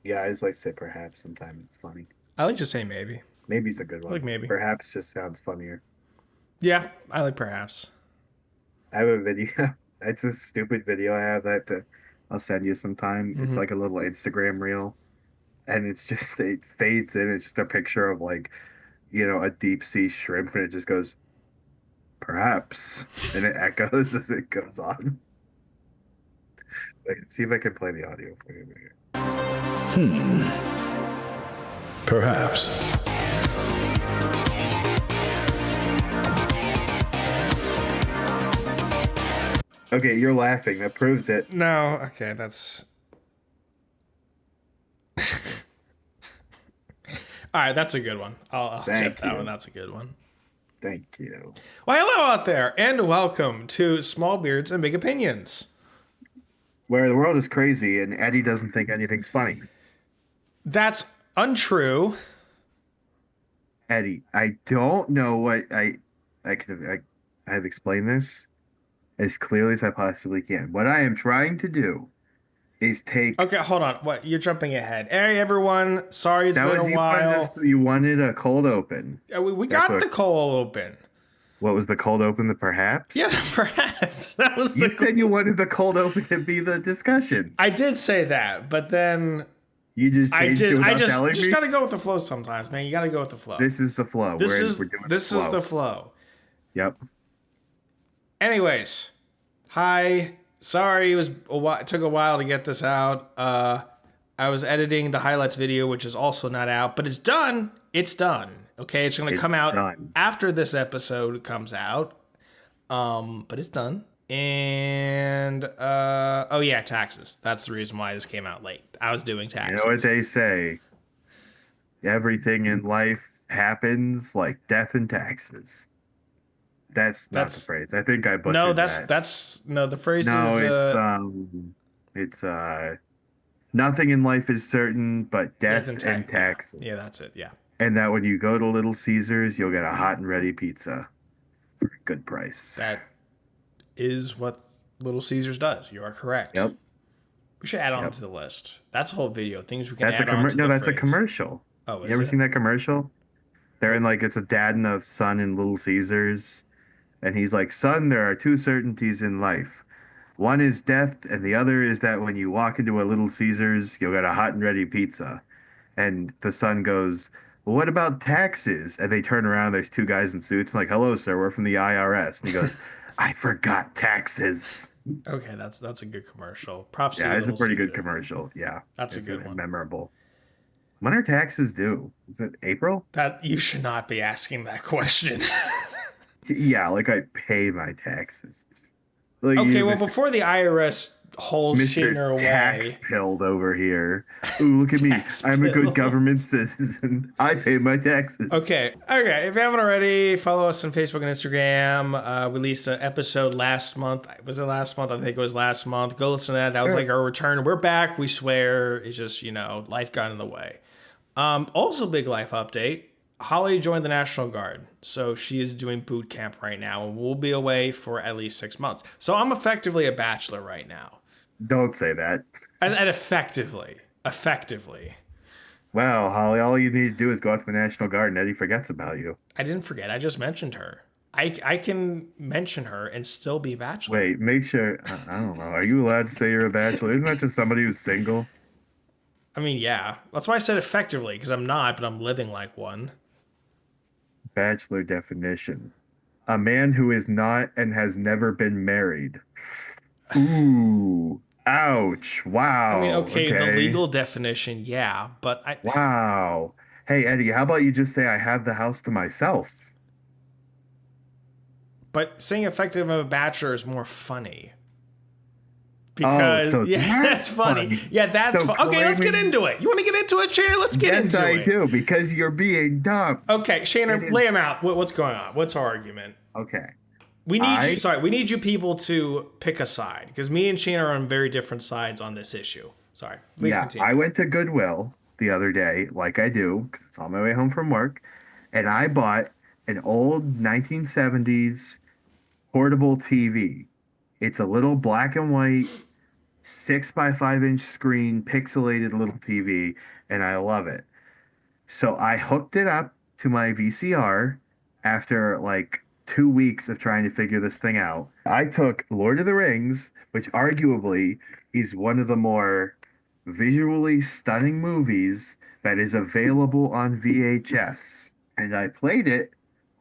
Yeah, I just like to say perhaps. Sometimes it's funny. I like to say maybe. Maybe's a good I like one. maybe. Perhaps just sounds funnier. Yeah, I like perhaps. I have a video. It's a stupid video I have I'll send you sometime. It's Hmm. like a little Instagram reel, and it's just it fades in. It's just a picture of like a deep sea shrimp, and it just goes perhaps, and it echoes as it goes on. Like, see if I can play the audio for you right here. Perhaps. Okay, you're laughing. That proves it. No, okay, that's all right. That's a good one. I'll accept Thank that one. you. That's a good one. Thank you. Well, hello out there, and welcome to Small Beards and Big Opinions. Where the world is crazy and Eddie doesn't think anything's funny. That's untrue. Eddie, I don't know what I have explained this as clearly as I possibly can. What I am trying to do is take Okay, hold on. What? You're jumping ahead. Hey, everyone. Sorry it's that been was a while. you wanted a cold open. We That's got the cold open. what was the cold open, the Yeah, perhaps? perhaps that was You the. said you wanted the cold open to be the discussion. I did say that, but then You just I changed it did. I without telling just me. gotta go with the flow sometimes, man. You gotta go with the flow. This is the flow. This is We're doing this the is flow. the flow. Yep. Anyways, hi. Sorry, it took a while to get this out. I was editing the highlights video, which is also not out, but it's done. It's done. Okay, it's gonna It's come out done. after this episode comes out. But it's done. And oh yeah, taxes. That's the reason why this came out late. I was doing You taxes. know what they say? Everything in life happens like death and taxes. That's not the That's phrase. I think I no, butchered that's that. that's no. The phrase No, is it's nothing in life is certain but death death and and tax. Yeah, yeah, taxes. that's it. Yeah, And that when you go to Little Caesars, you'll get a hot and ready pizza for a good price. that is what Little Caesars does. You are correct. Yep. We should add on Yep. to the list. That's a whole video. Things we can That's a add on to no, the that's a phrase. commercial. Oh, You is ever it? seen that commercial? They're in like it's a dad and a son in Little Caesars. And he's like, son, there are two certainties in life. One is death, and the other is that when you walk into a Little Caesars, you'll get a hot and ready pizza. And the son goes, well, what about taxes? And they turn around, there's two guys in suits, like, hello, sir, we're from the IRS. And he goes, I forgot taxes. Okay, that's a good commercial. Props to Yeah, you, it's a Little pretty good Caesar. commercial. Yeah, That's a it's good one. memorable. When are taxes due? Is it April? That you should not be asking that question. Yeah, like I pay my taxes. Like Okay, you, well, Mr. before the IRS hauls Mr. Sheener Tax away, pilled over here. Ooh, look at me. tax I'm a good bill. government citizen. I pay my taxes. Okay. If you haven't already, follow us on Facebook and Instagram. We released an episode last month. Was it last month? I think it was last month. Go listen to that. That was like our return. We're back. We swear. It's just life got in the way. Also, big life update. Holly joined the National Guard, so she is doing boot camp right now, and we'll be away for at least 6 months. So I'm effectively a bachelor right now. Don't say that. And effectively. Well, Holly, all you need to do is go out to the National Guard and Eddie forgets about you. I didn't forget. I just mentioned her. I can mention her and still be a bachelor. Wait, make sure. I don't know. Are you allowed to say you're a bachelor? Isn't that just somebody who's single? I mean, yeah. That's why I said effectively, because I'm not, but I'm living like one. Bachelor definition: a man who is not and has never been married. Ooh, ouch. I mean, Wow. okay, the Okay. legal definition, yeah, but Wow. Hey, Eddie, how about you just say I have the house to myself? but saying effective of a bachelor is more funny. Oh, Because so yeah, that's that's funny. funny. Yeah, that's So Okay, let's get claiming, into it. You want to get into it, Shannon? Let's get yes, into I it. do, because you're being dumb. Okay, It Shannon, lay is him out. What's going on? What's our argument? okay. We need you. I Sorry, we need you people to pick a side because me and Shannon are on very different sides on this issue. Sorry, please Yeah, continue. I went to Goodwill the other day, like I do, because it's on my way home from work, and I bought an old 1970s portable TV. It's a little black and white 6 by 5 inch screen, pixelated little TV, and I love it. So I hooked it up to my VCR after like 2 weeks of trying to figure this thing out. I took Lord of the Rings, which arguably is one of the more visually stunning movies that is available on VHS, and I played it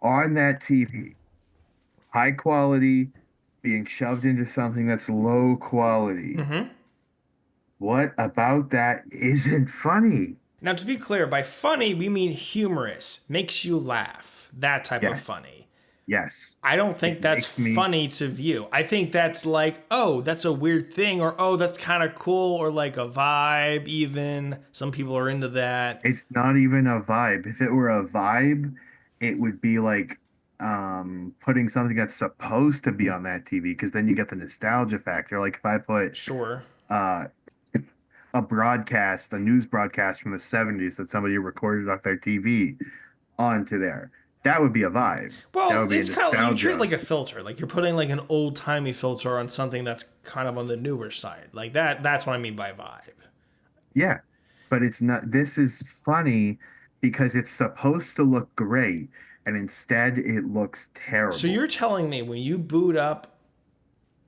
on that TV. High quality being shoved into something that's low quality. Mm-hmm. What about that isn't funny? Now, to be clear, by funny, we mean humorous, makes you laugh, that type of Yes. funny. Yes. I don't think It that's makes me funny to view. I think that's like, oh, that's a weird thing, or oh, that's kind of cool, or like a vibe, even. Some people are into that. It's not even a vibe. If it were a vibe, it would be like putting something that's supposed to be on that TV because then you get the nostalgia factor. Like if I put Sure. uh a news broadcast from the 70s that somebody recorded off their TV onto there, that would be a vibe. That Well, would be a it's kind of like you treat it nostalgia. like a filter. Like you're putting like an old timey filter on something that's kind of on the newer side. Like that. That's what I mean by vibe. Yeah. But it's not, this is funny because it's supposed to look great and instead it looks So you're terrible. telling me when you boot up,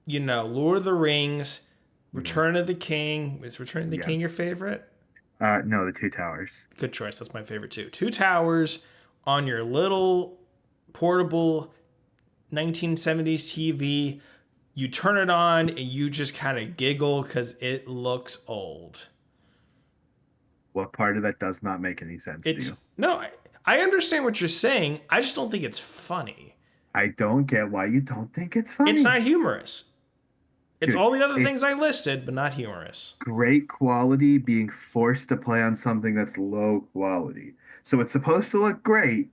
Lord of the Rings, Mhm. Return of the King. Is Return of the King your Yes. favorite? No, the Two Towers. Good choice. That's my favorite too. Two Towers on your little portable 1970s TV. You turn it on and you just kind of giggle because it looks old. What part of that does not make any sense to you? It's no, I understand what you're saying. I just don't think it's funny. I don't get why you don't think it's It's funny. not humorous. It's Dude, all the other things it's I listed, but not humorous. great quality being forced to play on something that's low quality. So it's supposed to look great,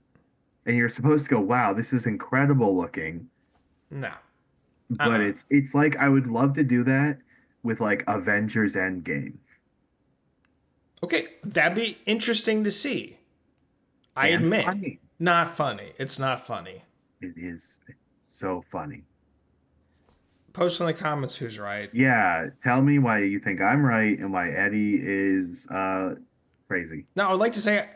and you're supposed to go, wow, this is incredible looking. No. But Uh-uh. it's like I would love to do that with like Avengers Endgame. Okay, that'd be interesting to see. I And admit. funny. Not funny. It's not funny. It is so funny. Post in the comments who's right. Yeah, tell me why you think I'm right and why Eddie is crazy. Now, I'd like to say,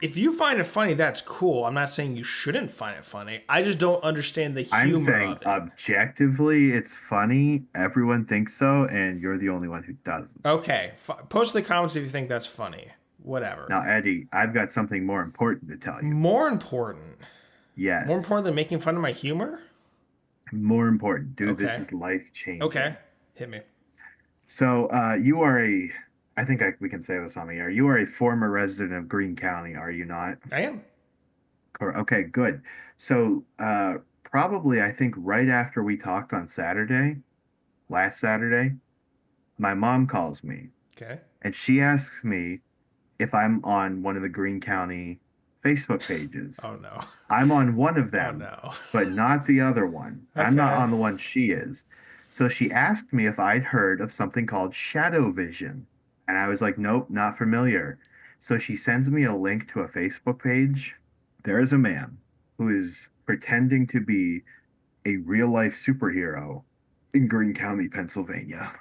if you find it funny, that's cool. I'm not saying you shouldn't find it funny. I just don't understand the I'm humor saying of it. objectively it's funny. Everyone thinks so, and you're the only one who doesn't. Okay, post in the comments if you think that's funny. Whatever. Now, Eddie, I've got something more important to tell you. More important. More Yes, important than making fun of my humor? more important. Dude, this Okay. is life changing. Okay. Hit me. So, you are I think we can say this on the air. You are a former resident of Greene County, are you not? I am. Okay, good. So, probably I think right after we talked on Saturday, last Saturday, my mom calls me Okay. and she asks me if I'm on one of the Greene County Facebook pages. Oh no. I'm on one of Oh them, no. but not the other one. I'm not Okay. on the one she is. So she asked me if I'd heard of something called shadow vision. And I was like, nope, not familiar. So she sends me a link to a Facebook page. There is a man who is pretending to be a real life superhero in Greene County, Pennsylvania.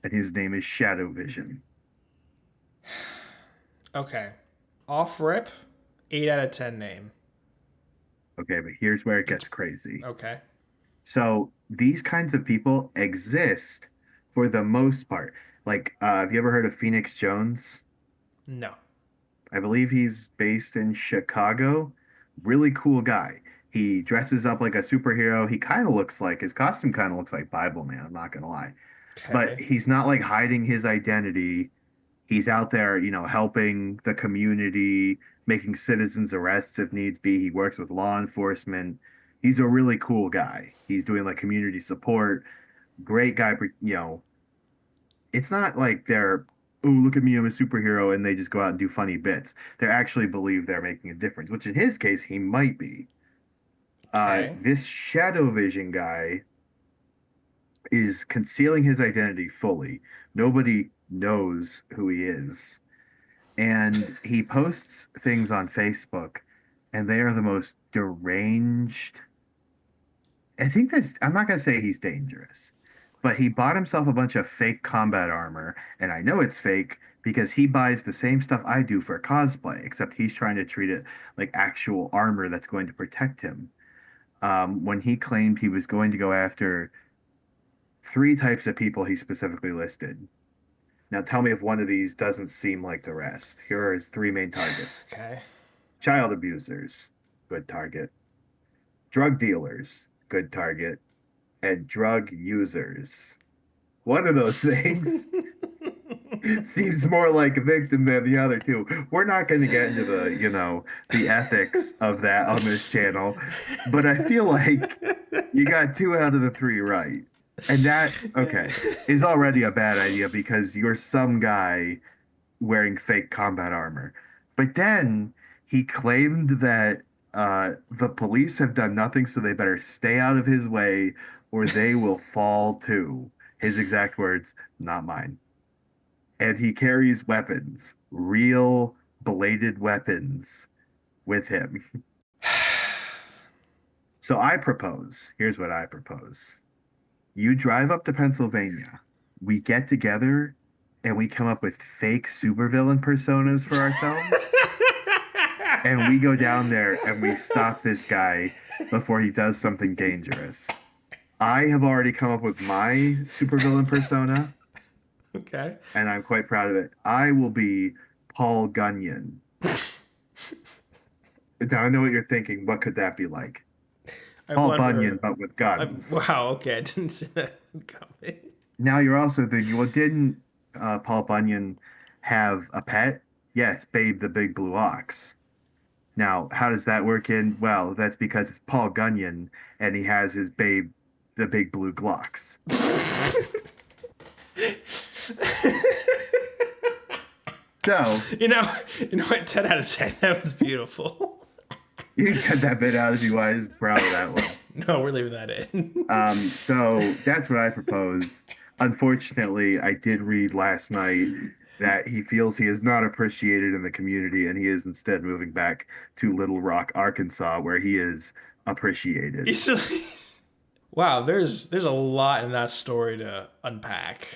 And his name is Shadow Vision. Okay. Off rip, 8 out of 10 name. Okay, but here's where it gets crazy. Okay. So these kinds of people exist for the most part. Like, have you ever heard of Phoenix Jones? No. I believe he's based in Chicago. Really cool guy. He dresses up like a superhero. He kind of looks like his costume kind of looks like Bible Man, I'm not gonna lie. But Okay. he's not like hiding his identity. He's out there, helping the community, making citizens arrests if needs be. He works with law enforcement. He's a really cool guy. He's doing like community support. Great guy, it's not like they're, oh, look at me, I'm a superhero, and they just go out and do funny bits. They actually believe they're making a difference, which in his case, he might be. Okay. This shadow vision guy is concealing his identity fully. Nobody knows who he is. And he posts things on Facebook, and they are the most deranged. I'm not going to say he's dangerous, but he bought himself a bunch of fake combat armor, and I know it's fake because he buys the same stuff I do for cosplay, except he's trying to treat it like actual armor that's going to protect him. When he claimed he was going to go after three types of people he specifically listed. Now tell me if one of these doesn't seem like the rest. Here are his three main targets. Okay. Child abusers, good target. Drug dealers, good target. And drug users. One of those things seems more like a victim than the other two. We're not going to get into the ethics of that on this channel, but I feel like you got two out of the three right. And that, okay, is already a bad idea because you're some guy wearing fake combat armor. But then he claimed that the police have done nothing, so they better stay out of his way or they will fall too. His exact words, not mine. And he carries weapons, real bladed weapons with him. So I propose, here's what I propose. You drive up to Pennsylvania, we get together, and we come up with fake supervillain personas for ourselves. And we go down there and we stop this guy before he does something dangerous. I have already come up with my supervillain persona. Okay. And I'm quite proud of it. I will be Paul Gunyan. Now I know what you're thinking. What could that be like? Paul Bunyan, but with guns. Wow, okay. I didn't see that coming. Now you're also thinking, well, didn't Paul Bunyan have a pet? Yes, Babe the Big Blue Ox. Now, how does that work in? Well, that's because it's Paul Gunyan and he has his Babe the Big Blue Glocks. So, you know what? 10 out of 10. That was beautiful. You can cut that bit out if you want. I was proud of that one. No, we're leaving that in. So that's what I propose. Unfortunately, I did read last night that he feels he is not appreciated in the community and he is instead moving back to Little Rock, Arkansas, where he is appreciated. Wow, there's a lot in that story to unpack.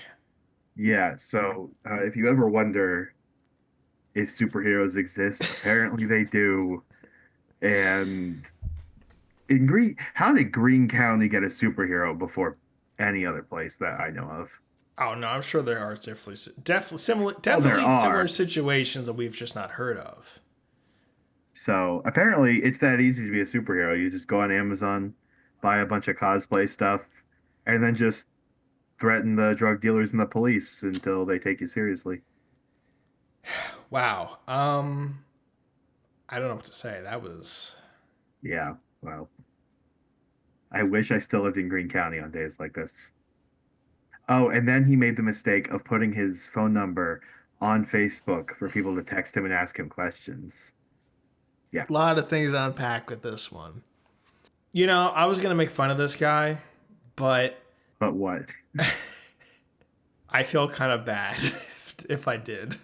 Yeah, so if you ever wonder if superheroes exist, apparently they do. And how did Greene County get a superhero before any other place that I know of? Oh no, I'm sure there are definitely similar situations that we've just not heard of. So apparently it's that easy to be a superhero. You just go on Amazon, buy a bunch of cosplay stuff, and then just threaten the drug dealers and the police until they take you seriously. Wow. I don't know what to say. That was... Yeah, well, I wish I still lived in Greene County on days like this. Oh, and then he made the mistake of putting his phone number on Facebook for people to text him and ask him questions. Yeah. A lot of things to unpack with this one. I was going to make fun of this guy, but... But what? I feel kind of bad if I did.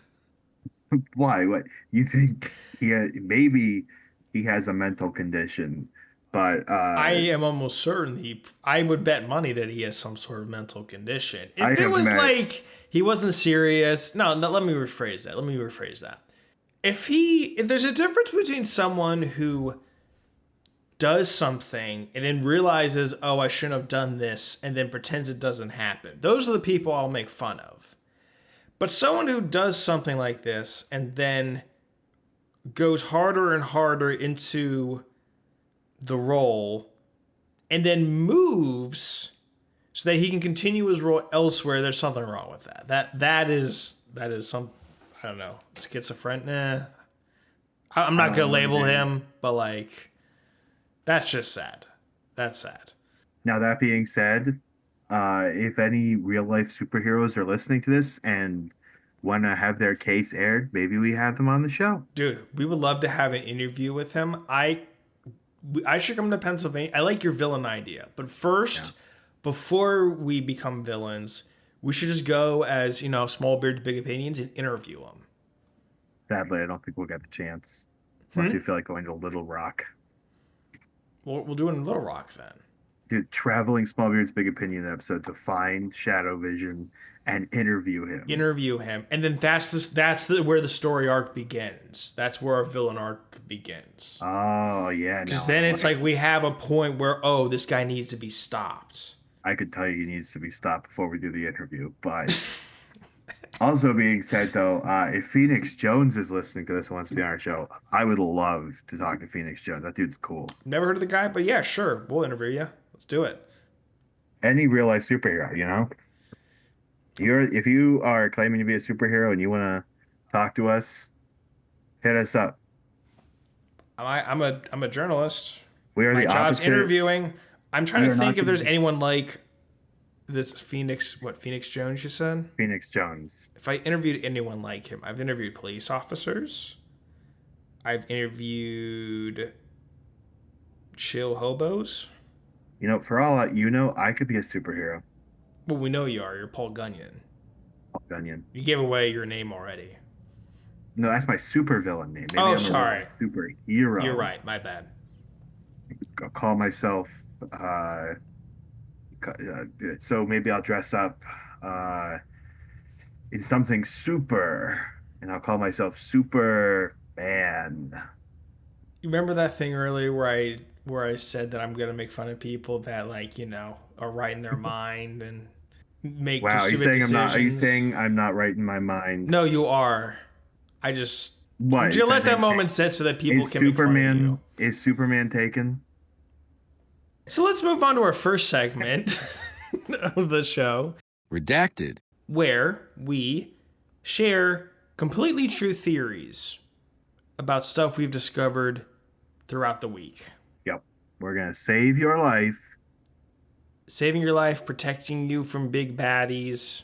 Why? What? You think maybe he has a mental condition, but I am almost certain I would bet money that he has some sort of mental condition. If it was like he wasn't serious, no, let me rephrase that. If there's a difference between someone who does something and then realizes, oh, I shouldn't have done this, and then pretends it doesn't happen. Those are the people I'll make fun of. But someone who does something like this and then goes harder and harder into the role and then moves so that he can continue his role elsewhere, there's something wrong with that. That is some, I don't know, schizophrenic. Nah. I'm not going to label him, but that's just sad. That's sad. Now, that being said, if any real life superheroes are listening to this and want to have their case aired, maybe we have them on the show. Dude, we would love to have an interview with him. I should come to Pennsylvania. I like your villain idea. But first, before we become villains, we should just go as, small beards, big opinions and interview them. Sadly, I don't think we'll get the chance. Unless you feel like going to Little Rock. We'll do it in Little Rock then. Dude, traveling Smallbeard's Big Opinion episode to find Shadow Vision and interview him. Interview him, and then where the story arc begins. That's where our villain arc begins. Oh yeah, Because now then I it's like. like we have a point where, oh, this guy needs to be stopped. I could tell you he needs to be stopped before we do the interview. But also being said though, if Phoenix Jones is listening to this and wants to be on our show, I would love to talk to Phoenix Jones. That dude's cool. Never heard of the guy, but yeah, sure, we'll interview you. Let's do it. Any real life superhero, you know? If you are claiming to be a superhero and you want to talk to us, hit us up. I'm a journalist. We are My the job's opposite. interviewing. I'm trying We to are not think if there's gonna- anyone like this Phoenix Jones you said? Phoenix Jones. If I interviewed anyone like him, I've interviewed police officers. I've interviewed chill hobos. You know, for all you know, I could be a superhero. Well, we know you are. You're Paul Gunyon. Onion. You gave away your name already. No, that's my supervillain name. Maybe Oh, I'm a sorry. superhero. You're right. My bad. I'll call myself. So maybe I'll dress up in something super, and I'll call myself Superman. You remember that thing earlier where I said that I'm gonna make fun of people that are right in their mind and make Wow, are you stupid saying I'm not? Are you decisions? saying I'm not right in my mind? No, you are. I just What? you let that moment sit so that people Is can make fun of you. Superman is Superman taken? So let's move on to our first segment of the show, Redacted. where we share completely true theories about stuff we've discovered throughout the week. Yep. We're gonna save your life. Saving your life, protecting you from big baddies.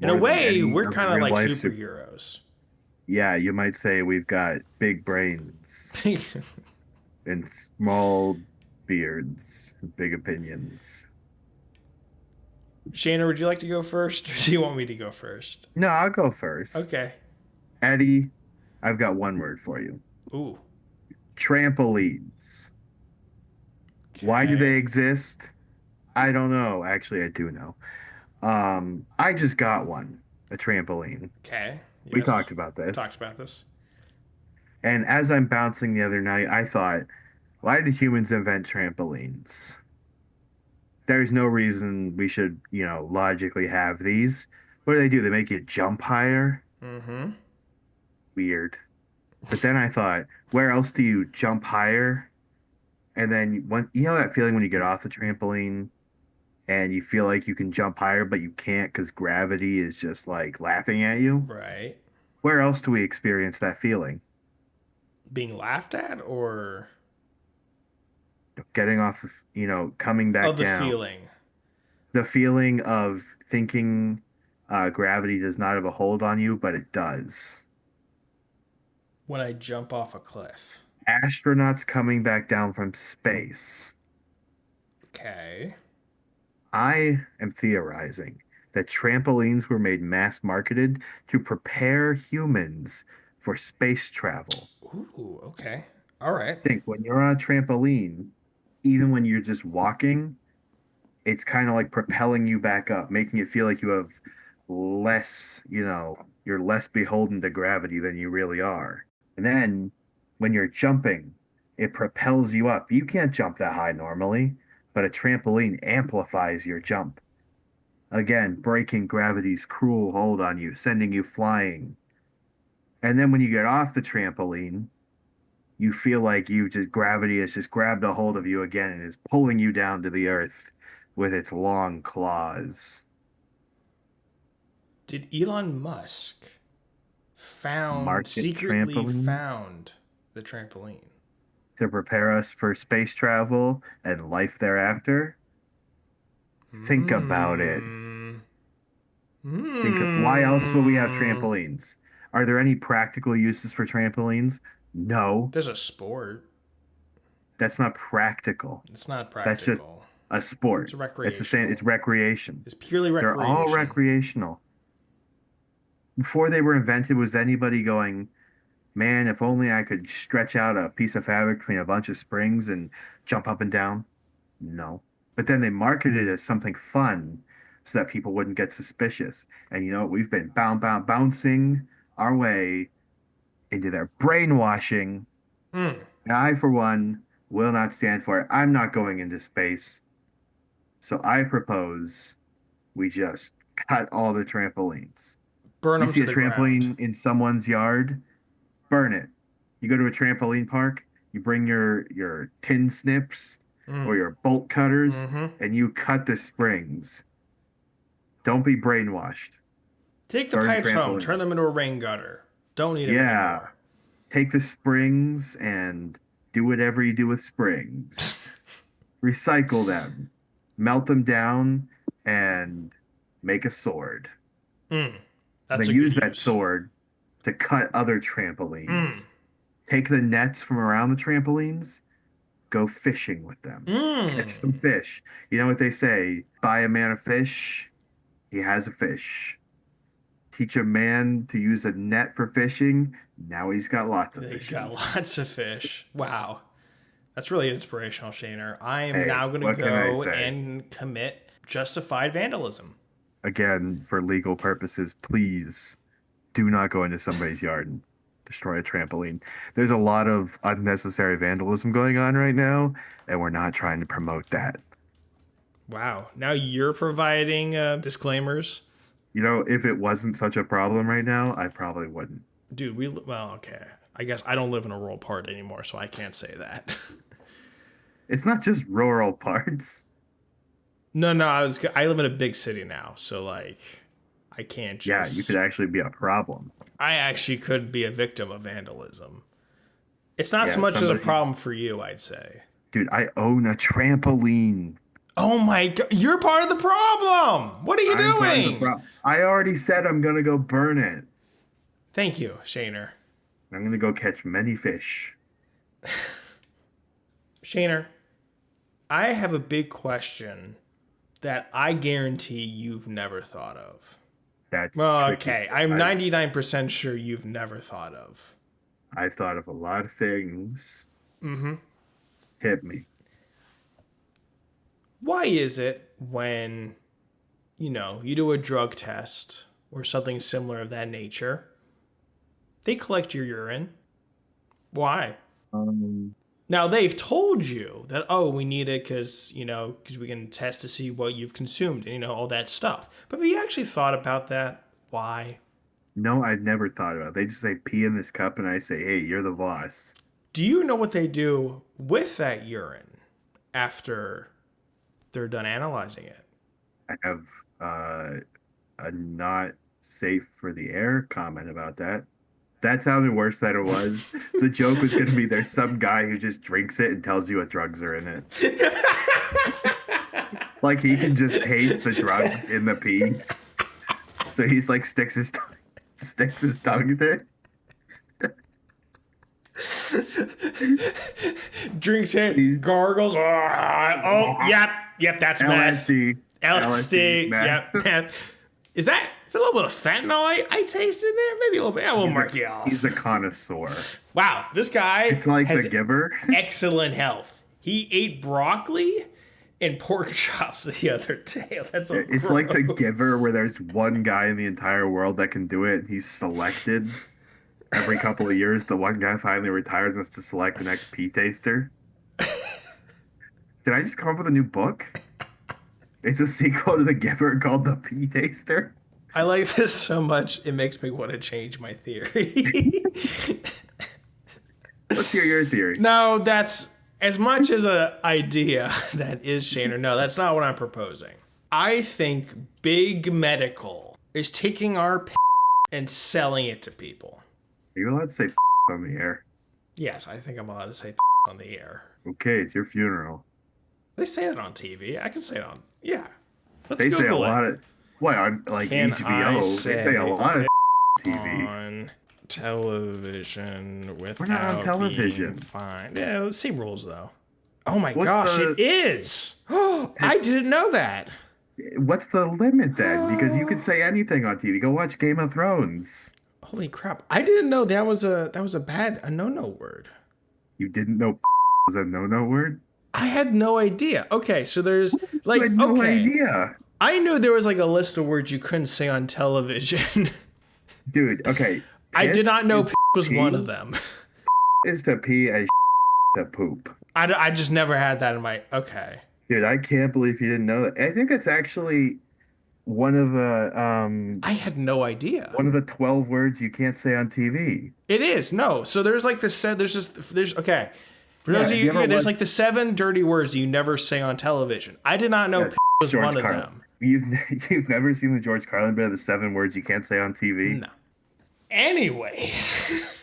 In More a than way, any we're other kind of real like life superheroes. Yeah, you might say we've got big brains and small beards, big opinions. Shayna, would you like to go first, or do you want me to go first? No, I'll go first. Okay. Eddie, I've got one word for you. Ooh. Trampolines. Why do Okay. they exist? I don't know. Actually, I do know. I just got one, a trampoline. Okay. We Yes. talked about this. Talked about this. And as I'm bouncing the other night, I thought, why did humans invent trampolines? There's no reason we should, logically have these. What do? They make you jump higher? Mm-hmm. Weird. But then I thought, where else do you jump higher? And then that feeling when you get off the trampoline and you feel like you can jump higher, but you can't because gravity is just like laughing at you? Right. Where else do we experience that feeling? Being laughed at, or Getting off, coming back of the down. feeling? The feeling of thinking gravity does not have a hold on you, but it does. When I jump off a cliff. Astronauts coming back down from space. Okay. I am theorizing that trampolines were made mass marketed to prepare humans for space travel. Ooh, okay. All right. Think when you're on a trampoline, even when you're just walking, it's kind of like propelling you back up, making it feel like you have less, you're less beholden to gravity than you really are. And then when you're jumping, it propels you up. You can't jump that high normally, but a trampoline amplifies your jump. Again, breaking gravity's cruel hold on you, sending you flying. And then when you get off the trampoline, you feel like gravity has just grabbed a hold of you again and is pulling you down to the earth with its long claws. Did Elon Musk Market secretly trampolines? found the trampoline? To prepare us for space travel and life thereafter? Think about it. Why else would we have trampolines? Are there any practical uses for trampolines? No, There's a sport. that's not practical. It's not That's just practical. a sport. It's It's the same. recreational. It's recreation. It's purely They're recreation. all recreational. Before they were invented, was anybody going, man, if only I could stretch out a piece of fabric between a bunch of springs and jump up and down? No. But then they marketed it as something fun so that people wouldn't get suspicious. And you know, we've been bouncing our way into their brainwashing. Mm. And I, for one, will not stand for it. I'm not going into space. So I propose we just cut all the trampolines. Burn You them see to a the ground. trampoline in someone's yard, burn it. You go to a trampoline park, you bring your tin snips or Mm. your bolt cutters, Mm-hmm. and you cut the springs. Don't be brainwashed. Take the Burn pipes home. Turn trampolines. them into a rain gutter. Don't need them Yeah. anymore. Take the springs and do whatever you do with springs. Recycle them, melt them down, and make a sword. Mm. That's Then a good use that use. sword to cut other Mm. trampolines. Take the nets from around the trampolines, go fishing with them. Catch Mm. some fish. You know what they say? Buy a man a fish, he has a fish. Teach a man to use a net for fishing, now he's got lots of He's got fishes. lots of fish. Wow. That's really inspirational, Shaner. I am Hey, now going to what can I go say? and commit justified vandalism. Again, for legal purposes, please do not go into somebody's yard and destroy a trampoline. There's a lot of unnecessary vandalism going on right now, and we're not trying to promote that. Wow. Now you're providing disclaimers. You know, if it wasn't such a problem right now, I probably wouldn't. Dude, well, okay. I guess I don't live in a rural part anymore, so I can't say that. It's not just rural parts. No, I live in a big city now, so like I can't Yeah, just you could actually be a problem. I actually could be a victim of vandalism. It's not Yeah, so much as a somebody- problem for you, I'd say. Dude, I own a trampoline. Oh my god, you're part of the problem. What are you I'm part of the doing? I already said I'm gonna go burn it. Thank you, Shaner. I'm gonna go catch many fish. Shaner, I have a big question that I guarantee you've never thought of. That's Well, tricky. okay, I'm 99% sure you've never thought of. I've thought of a lot of things. Mm-hmm. Hit me. Why is it when, you do a drug test or something similar of that nature, they collect your urine? Why? Now, they've told you that, oh, we need it because we can test to see what you've consumed and, all that stuff. But have you actually thought about that? Why? No, I've never thought about it. They just say pee in this cup and I say, hey, you're the boss. Do you know what they do with that urine after they're done analyzing it? I have a not safe for the air comment about that. That sounded worse than it was. The joke was going to be there's some guy who just drinks it and tells you what drugs are in it. Like he can just taste the drugs in the pee. So he's like sticks his tongue there. Drinks it, gargles. Yep, that's meth. LSD. LSD, meth. yep, meth. Is a little bit of fentanyl I tasted there? Maybe a little bit. I won't mark you off. He's a connoisseur. Wow, this guy It's like has The Giver. excellent health. He ate broccoli and pork chops the other day. That's so It's like The gross. Giver where there's one guy in the entire world that can do it. And he's selected every couple of years. The one guy finally retires and has to select the next pea taster. Did I just come up with a new book? It's a sequel to The Giver called The Pea Taster. I like this so much, it makes me want to change my theory. Let's hear your theory. No, that's as much as an idea that is Shaner. No, that's not what I'm proposing. I think Big Medical is taking our and selling it to people. Are you allowed to say on the air? Yes, I think I'm allowed to say on the air. Okay, it's your funeral. They say it on TV. I can say it on. Yeah. Let's They say a Google it. lot of what on like Can I HBO. They say a lot of TV. On television without We're not on television. being fined. Yeah, same rules though. Oh my What's gosh, the- it is. I didn't know that. What's the limit then? Because you could say anything on TV. Go watch Game of Thrones. Holy crap! I didn't know that was a no-no word. You didn't know was a no-no word? I had no idea. Okay, so there's I had no okay. idea. I knew there was like a list of words you couldn't say on television. Dude, okay. I did not know is was pee, one of them. is to pee and to poop. I just never had that in my. Okay. Dude, I can't believe you didn't know that. I think that's actually one of the I had no idea. 12 words you can't say on TV. It is no. So there's like there's okay. For those Yeah, of if you you, ever there's watched- like the 7 dirty words you never say on television. I did not know Yeah, was George one of Carlin. them. You've never seen the George Carlin bit of the 7 words you can't say on TV? No. Anyways,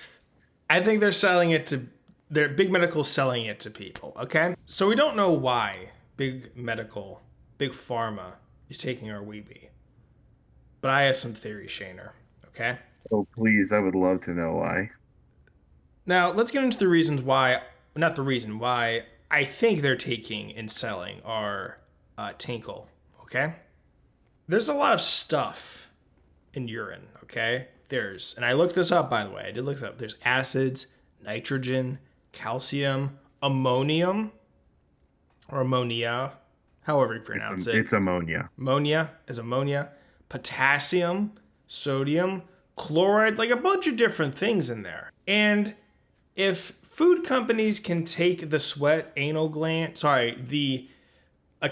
I think they're selling it to Big Medical's selling it to people. Okay, so we don't know why Big Pharma is taking our Weebie, but I have some theories, Shaner. Okay. Oh, please, I would love to know why. Now, let's get into the reasons why, not the reason why I think they're taking and selling our Tinkle, okay? There's a lot of stuff in urine, okay? And I looked this up, by the way. I did look this up. There's acids, nitrogen, calcium, ammonium, or ammonia, however you pronounce it. It's ammonia. Ammonia, potassium, sodium, chloride, like a bunch of different things in there. And if food companies can take a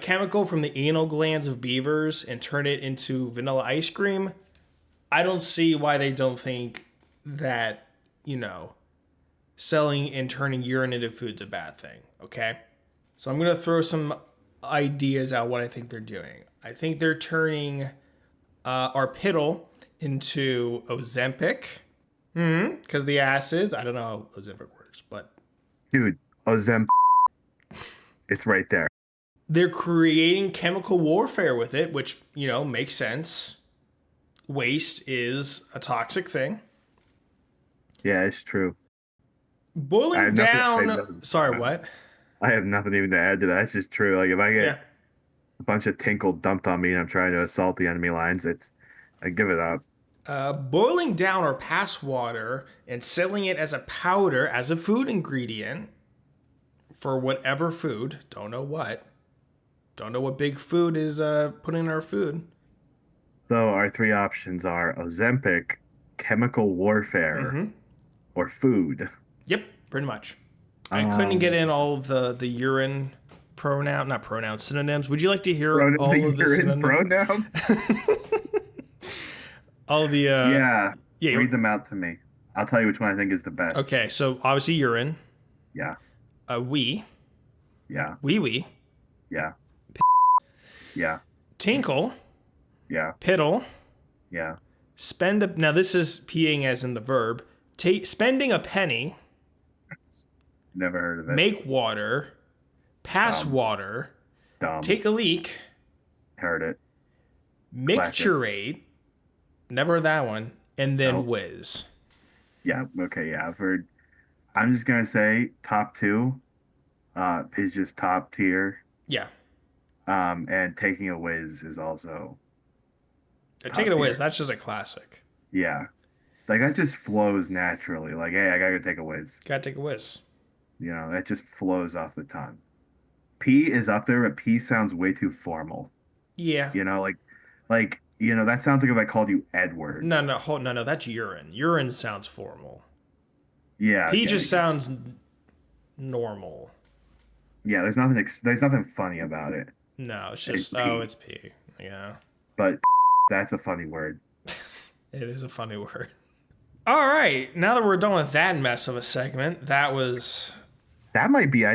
chemical from the anal glands of beavers and turn it into vanilla ice cream, I don't see why they don't think that, selling and turning urine into food's a bad thing, okay? So I'm going to throw some ideas out what I think they're doing. I think they're turning our piddle into Ozempic. Because the acids, I don't know how Ozempic works, but... Dude, Ozempic. It's right there. They're creating chemical warfare with it, which, makes sense. Waste is a toxic thing. Yeah, it's true. Boiling down... Sorry, what? I have nothing even to add to that. It's just true. Like, if I get a bunch of tinkle dumped on me and I'm trying to assault the enemy lines, I give it up. Boiling down or past water and selling it as a powder, as a food ingredient for whatever food. Don't know what. Don't know what big food is putting in our food. So our 3 options are Ozempic, chemical warfare, or food. Yep, pretty much. I couldn't get in all of the urine synonyms. Would you like to hear all of the urine pronouns? All the yeah, read them out to me. I'll tell you which one I think is the best. Okay, so obviously urine. Yeah. Wee. Yeah. Wee. Yeah. Yeah. Tinkle. Yeah. Piddle. Yeah. Now this is peeing as in the verb. Spending a penny. Never heard of it. Make water. Pass water. Dumb. Take a leak. Heard it. Micturate. Never heard that one. And then whiz. Yeah. Okay. Yeah. I've heard. I'm just gonna say top 2 is just top tier. Yeah. And taking a whiz is also. Taking a whiz. That's just a classic. Yeah. Like that just flows naturally. Like, hey, I gotta go take a whiz. Gotta take a whiz. That just flows off the tongue. Pee is up there, but pee sounds way too formal. Yeah. That sounds like if I called you Edward. No, that's urine. Urine sounds formal. Yeah. Pee just sounds normal. Yeah, there's nothing funny about it. No, it's just it's pee. Yeah. But that's a funny word. It is a funny word. All right, now that we're done with that mess of a segment, I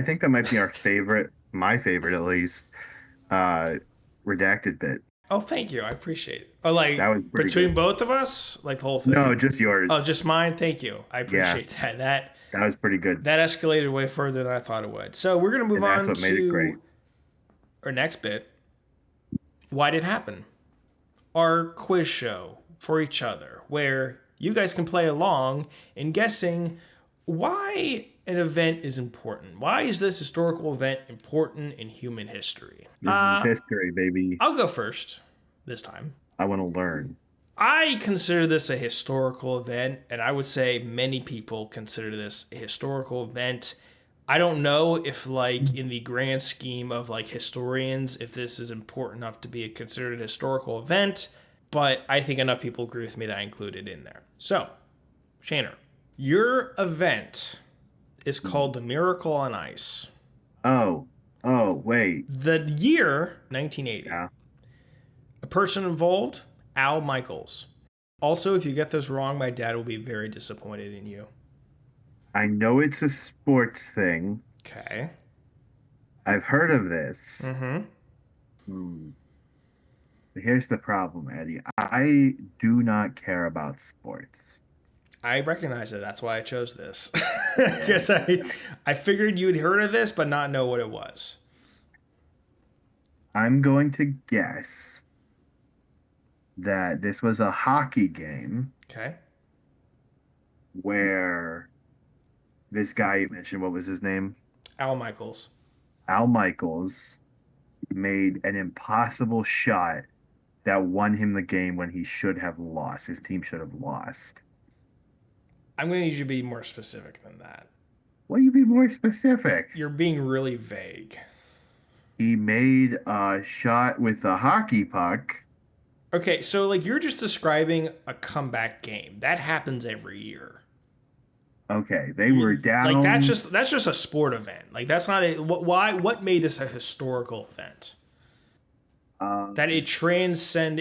think that might be our favorite, my favorite at least, redacted bit. Oh, thank you. I appreciate it. Oh, like that was between good. both of us, like the whole thing. No, just yours. Oh, just mine. Thank you. I appreciate that. That was pretty good. That escalated way further than I thought it would. So we're gonna move on that's what made it great. Our next bit. Why did it happen? Our quiz show for each other, where you guys can play along in guessing why an event is important. Why is this historical event important in human history? This is history, baby. I'll go first this time. I want to learn. I consider this a historical event, and I would say many people consider this a historical event. I don't know if, like, in the grand scheme of, like, historians, if this is important enough to be considered a historical event, but I think enough people agree with me that I include it in there. So, Shaner, your event is called the Miracle on Ice. Oh, wait. The year, 1980. Yeah. A person involved, Al Michaels. Also, if you get this wrong, my dad will be very disappointed in you. I know it's a sports thing. Okay. I've heard of this. Mm-hmm. Hmm. But here's the problem, Eddie. I do not care about sports. I recognize it. That's why I chose this. Yeah. Because I figured you'd heard of this, but not know what it was. I'm going to guess that this was a hockey game Okay. where this guy you mentioned, what was his name? Al Michaels. Al Michaels made an impossible shot that won him the game when he should have lost. His team should have lost. I'm going to need you to be more specific than that. Will you be more specific? You're being really vague. He made a shot with a hockey puck. Okay, so like you're just describing a comeback game. That happens every year. Okay, they were down. Like that's just a sport event. Like that's not a what made this a historical event? That it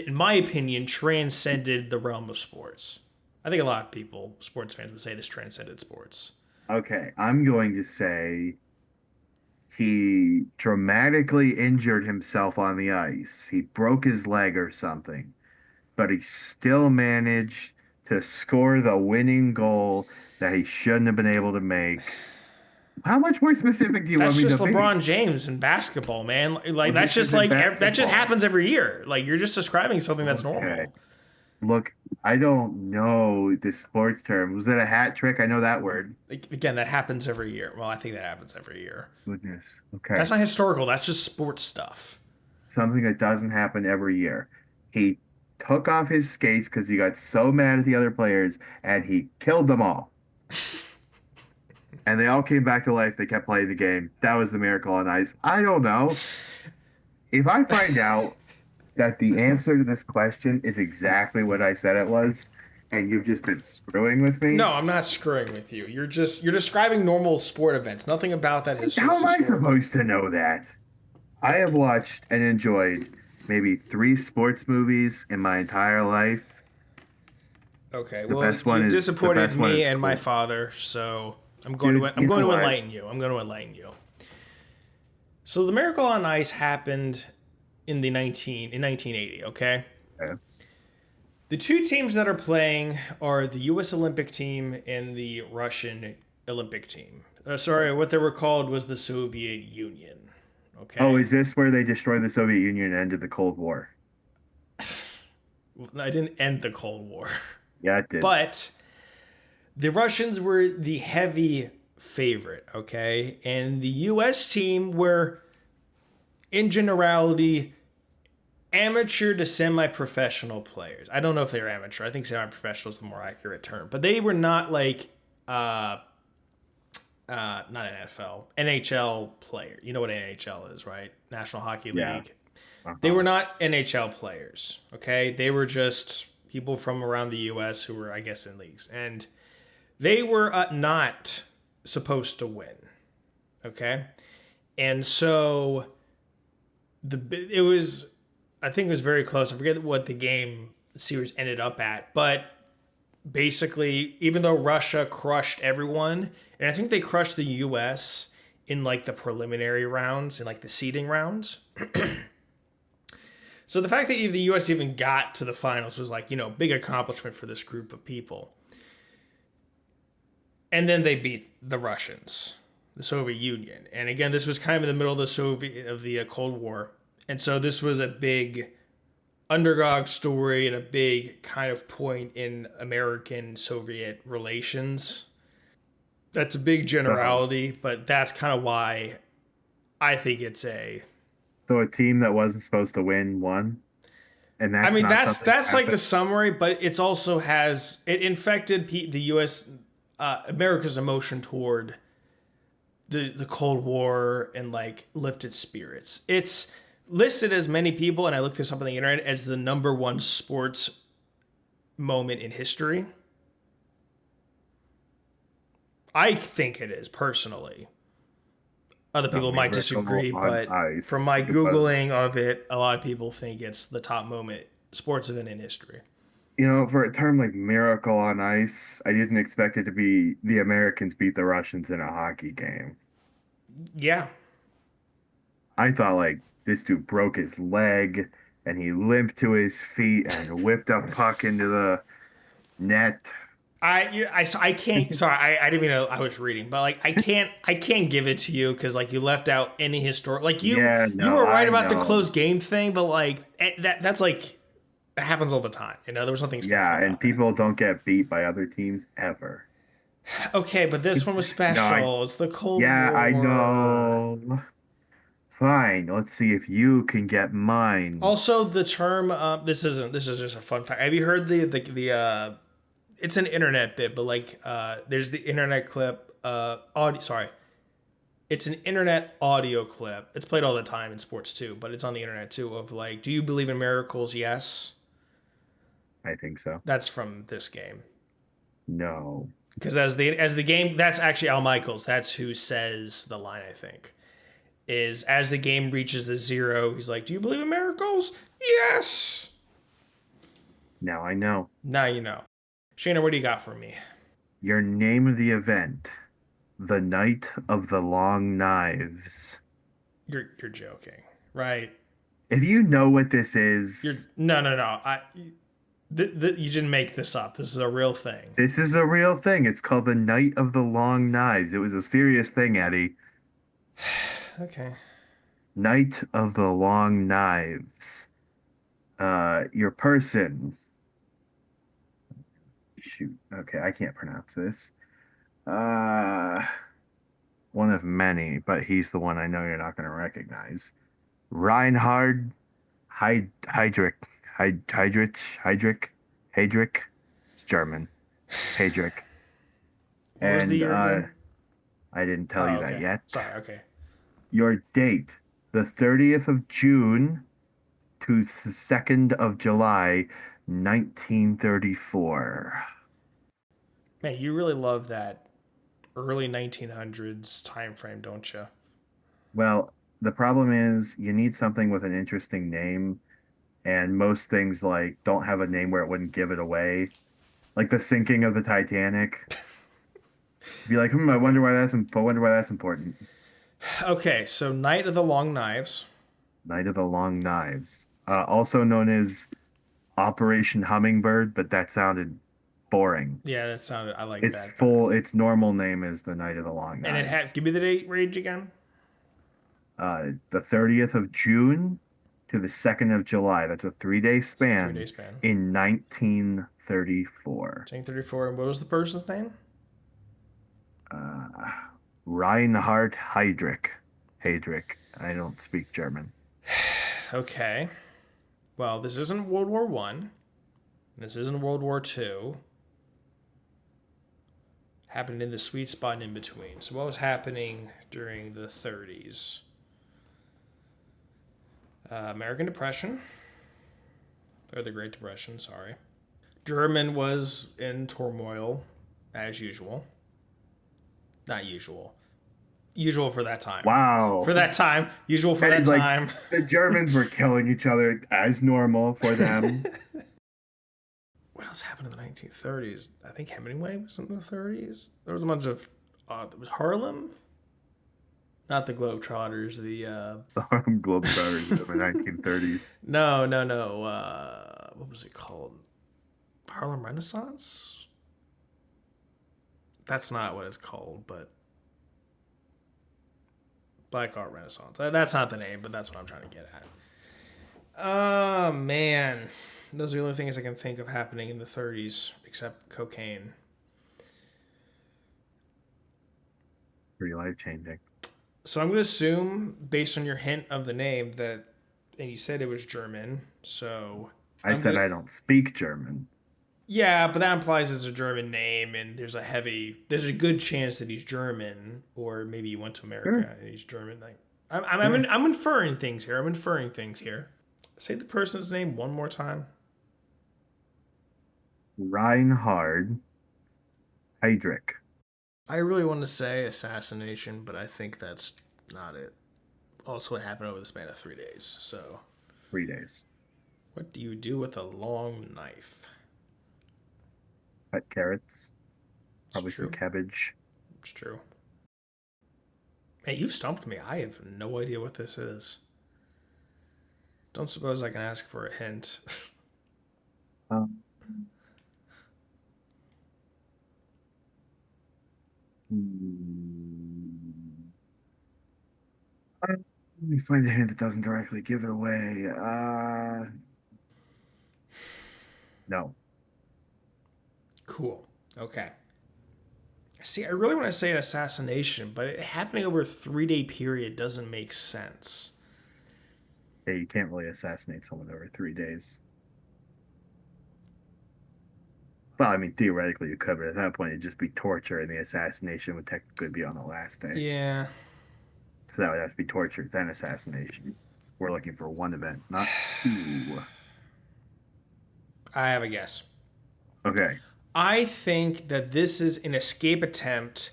in my opinion, transcended the realm of sports. I think a lot of people, sports fans, would say this transcended sports. Okay, I'm going to say he dramatically injured himself on the ice. He broke his leg or something, but he still managed to score the winning goal that he shouldn't have been able to make. How much more specific do you That's want me just to be? LeBron James in basketball, man. Like Well, that's this just isn't like that just basketball. happens every year. Like you're just describing something that's Okay. normal. Look, I don't know the sports term. Was it a hat trick? I know that word. Like, again, that happens every year. Well, I think that happens every year. Goodness. Okay. That's not historical. That's just sports stuff. Something that doesn't happen every year. He took off his skates because he got so mad at the other players and he killed them all. And they all came back to life. They kept playing the game. That was the Miracle on Ice. I don't know. If I find out that the answer to this question is exactly what I said it was, and you've just been screwing with me. No, I'm not screwing with you. You're describing normal sport events. Nothing about that is How am I historical. supposed to know that? I have watched and enjoyed maybe 3 sports movies in my entire life. Okay, The well, best one you is- the disappointed best one me is and my cool. father, so I'm going Dude, to you know what? enlighten you. I'm going to enlighten you. So the Miracle on Ice happened in 1980. Okay. Okay. The two teams that are playing are the U.S. Olympic team and the Russian Olympic team. Sorry, what they were called was the Soviet Union. Okay. Oh, is this where they destroyed the Soviet Union and ended the Cold War? I didn't end the Cold War, Yeah, it did. but the Russians were the heavy favorite. Okay, and the U.S. team were, in generality, amateur to semi-professional players. I don't know if they were amateur. I think semi-professional is the more accurate term. But they were not like not NFL, NHL player. You know what NHL is, right? National Hockey League. Yeah. They were not NHL players, okay? They were just people from around the U.S. who were, I guess, in leagues. And they were not supposed to win, okay? And so it was, I think it was very close. I forget what the game series ended up at, but basically, even though Russia crushed everyone, and I think they crushed the U.S. in like the preliminary rounds and like the seeding rounds. So the fact that the U.S. even got to the finals was like, big accomplishment for this group of people. And then they beat the Russians, the Soviet Union. And again, this was kind of in the middle of the Cold War. And so this was a big underdog story and a big kind of point in American-Soviet relations. That's a big generality, but that's kind of why I think it's a... So a team that wasn't supposed to win won? And that's not that's something that like the happened? summary, but it's also it infected the U.S. America's emotion toward the Cold War and like lifted spirits. It's listed as many people, and I looked this up on the internet, as the number one sports moment in history. I think it is, personally. Other The people might Miracle disagree, on but from Ice. my It was, Googling of it, a lot of people think it's the top moment sports event in history. for a term like Miracle on Ice, I didn't expect it to be the Americans beat the Russians in a hockey game. Yeah. I thought like this dude broke his leg and he limped to his feet and whipped a puck into the net. I can't. Sorry, I didn't mean I was reading, but like I can't give it to you because like you left out any historic. Like Yeah, you no, were right I about the know. close game thing, but like that's like that happens all the time. There was nothing special Yeah, and about that. people don't get beat by other teams ever. Okay, but this one was No, special. It's the Cold yeah, I War. know. Fine, let's see if you can get mine. Also, the term this isn't. This is just a fun fact. Have you heard the it's an internet bit, but like there's the internet clip audio. Sorry, it's an internet audio clip. It's played all the time in sports too, but it's on the internet too. Of like, do you believe in miracles? Yes. I think so. That's from this game. No. Because as the game, that's actually Al Michaels. That's who says the line. I think is as the game reaches the zero, he's like, "Do you believe in miracles?" Yes. Now I know. Now you know. Shayna, what do you got for me? Your name of the event, the Night of the Long Knives. You're joking, right? If you know what this You're is, no. You didn't make this up. This is a real thing. this is a real thing. It's called the Night of the Long Knives. It was a serious thing, Eddie. Okay. Night of the Long Knives. Your person. Shoot. Okay, I can't pronounce this. Uh, one of many, but he's the one I know you're not going to recognize. Reinhard Heydrich. Heydrich. It's German. Heydrich. What was the And year again? I didn't tell Oh, you that okay. yet. Sorry. Okay. Your date, the 30th of June to the 2nd of July, 1934. Man, you really love that early 1900s time frame, don't you? Well, the problem is you need something with an interesting name, and most things like don't have a name where it wouldn't give it away. Like the sinking of the Titanic. Be like, Okay. I wonder why that's important. Okay. So, Night of the Long Knives. Night of the Long Knives. Also known as Operation Hummingbird, but that sounded boring. Yeah, that sounded. I like Its that better. full, its normal name is the Night of the Long And it had. Knives. Give me the date range again. The 30th of June to the 2nd of July. That's a 3-day It's a 3 day span span. in 1934. 1934. And what was the person's name? Uh, Reinhard Heydrich. Heydrich. I don't speak German. Okay. Well, this isn't World War One. This isn't World War Two. Happened in the sweet spot in between. So, what was happening during the 30s? American Depression, or the Great Depression, sorry. German was in turmoil, as usual. Not usual. Usual for that time. Wow. For that time. Usual for That that is like time. the Germans were killing each other as normal for them. What else happened in the 1930s? I think Hemingway was in the 30s. There was a bunch of. There was Harlem? Not the Globetrotters. The Harlem Globetrotters in the 1930s. No. What was it called? Harlem Renaissance? That's not what it's called, but Black Art Renaissance. That's not the name, but that's what I'm trying to get at. Oh, man. Those are the only things I can think of happening in the 30s, except cocaine. Pretty life-changing. So I'm going to assume, based on your hint of the name, and you said it was German, so I said I don't speak German. Yeah, but that implies it's a German name, and there's a good chance that he's German, or maybe he went to America Sure. and he's German. Like, I'm inferring things here. Say the person's name one more time. Reinhard Heydrich. I really want to say assassination, but I think that's not it. Also, it happened over the span of 3 days. So, 3 days. what do you do with a long knife? Cut carrots. It's Probably true. some cabbage. It's true. Hey, you've stumped me. I have no idea what this is. Don't suppose I can ask for a hint. Um, Let me find a hint that doesn't directly give it away. No. Cool. Okay. See, I really want to say assassination, but it happening over a 3 day period doesn't make sense. Yeah, you can't really assassinate someone over 3 days. Well, I mean, theoretically you could, but at that point it'd just be torture, and the assassination would technically be on the last day. Yeah. So that would have to be torture, then assassination. We're looking for one event, not two. I have a guess. Okay. I think that this is an escape attempt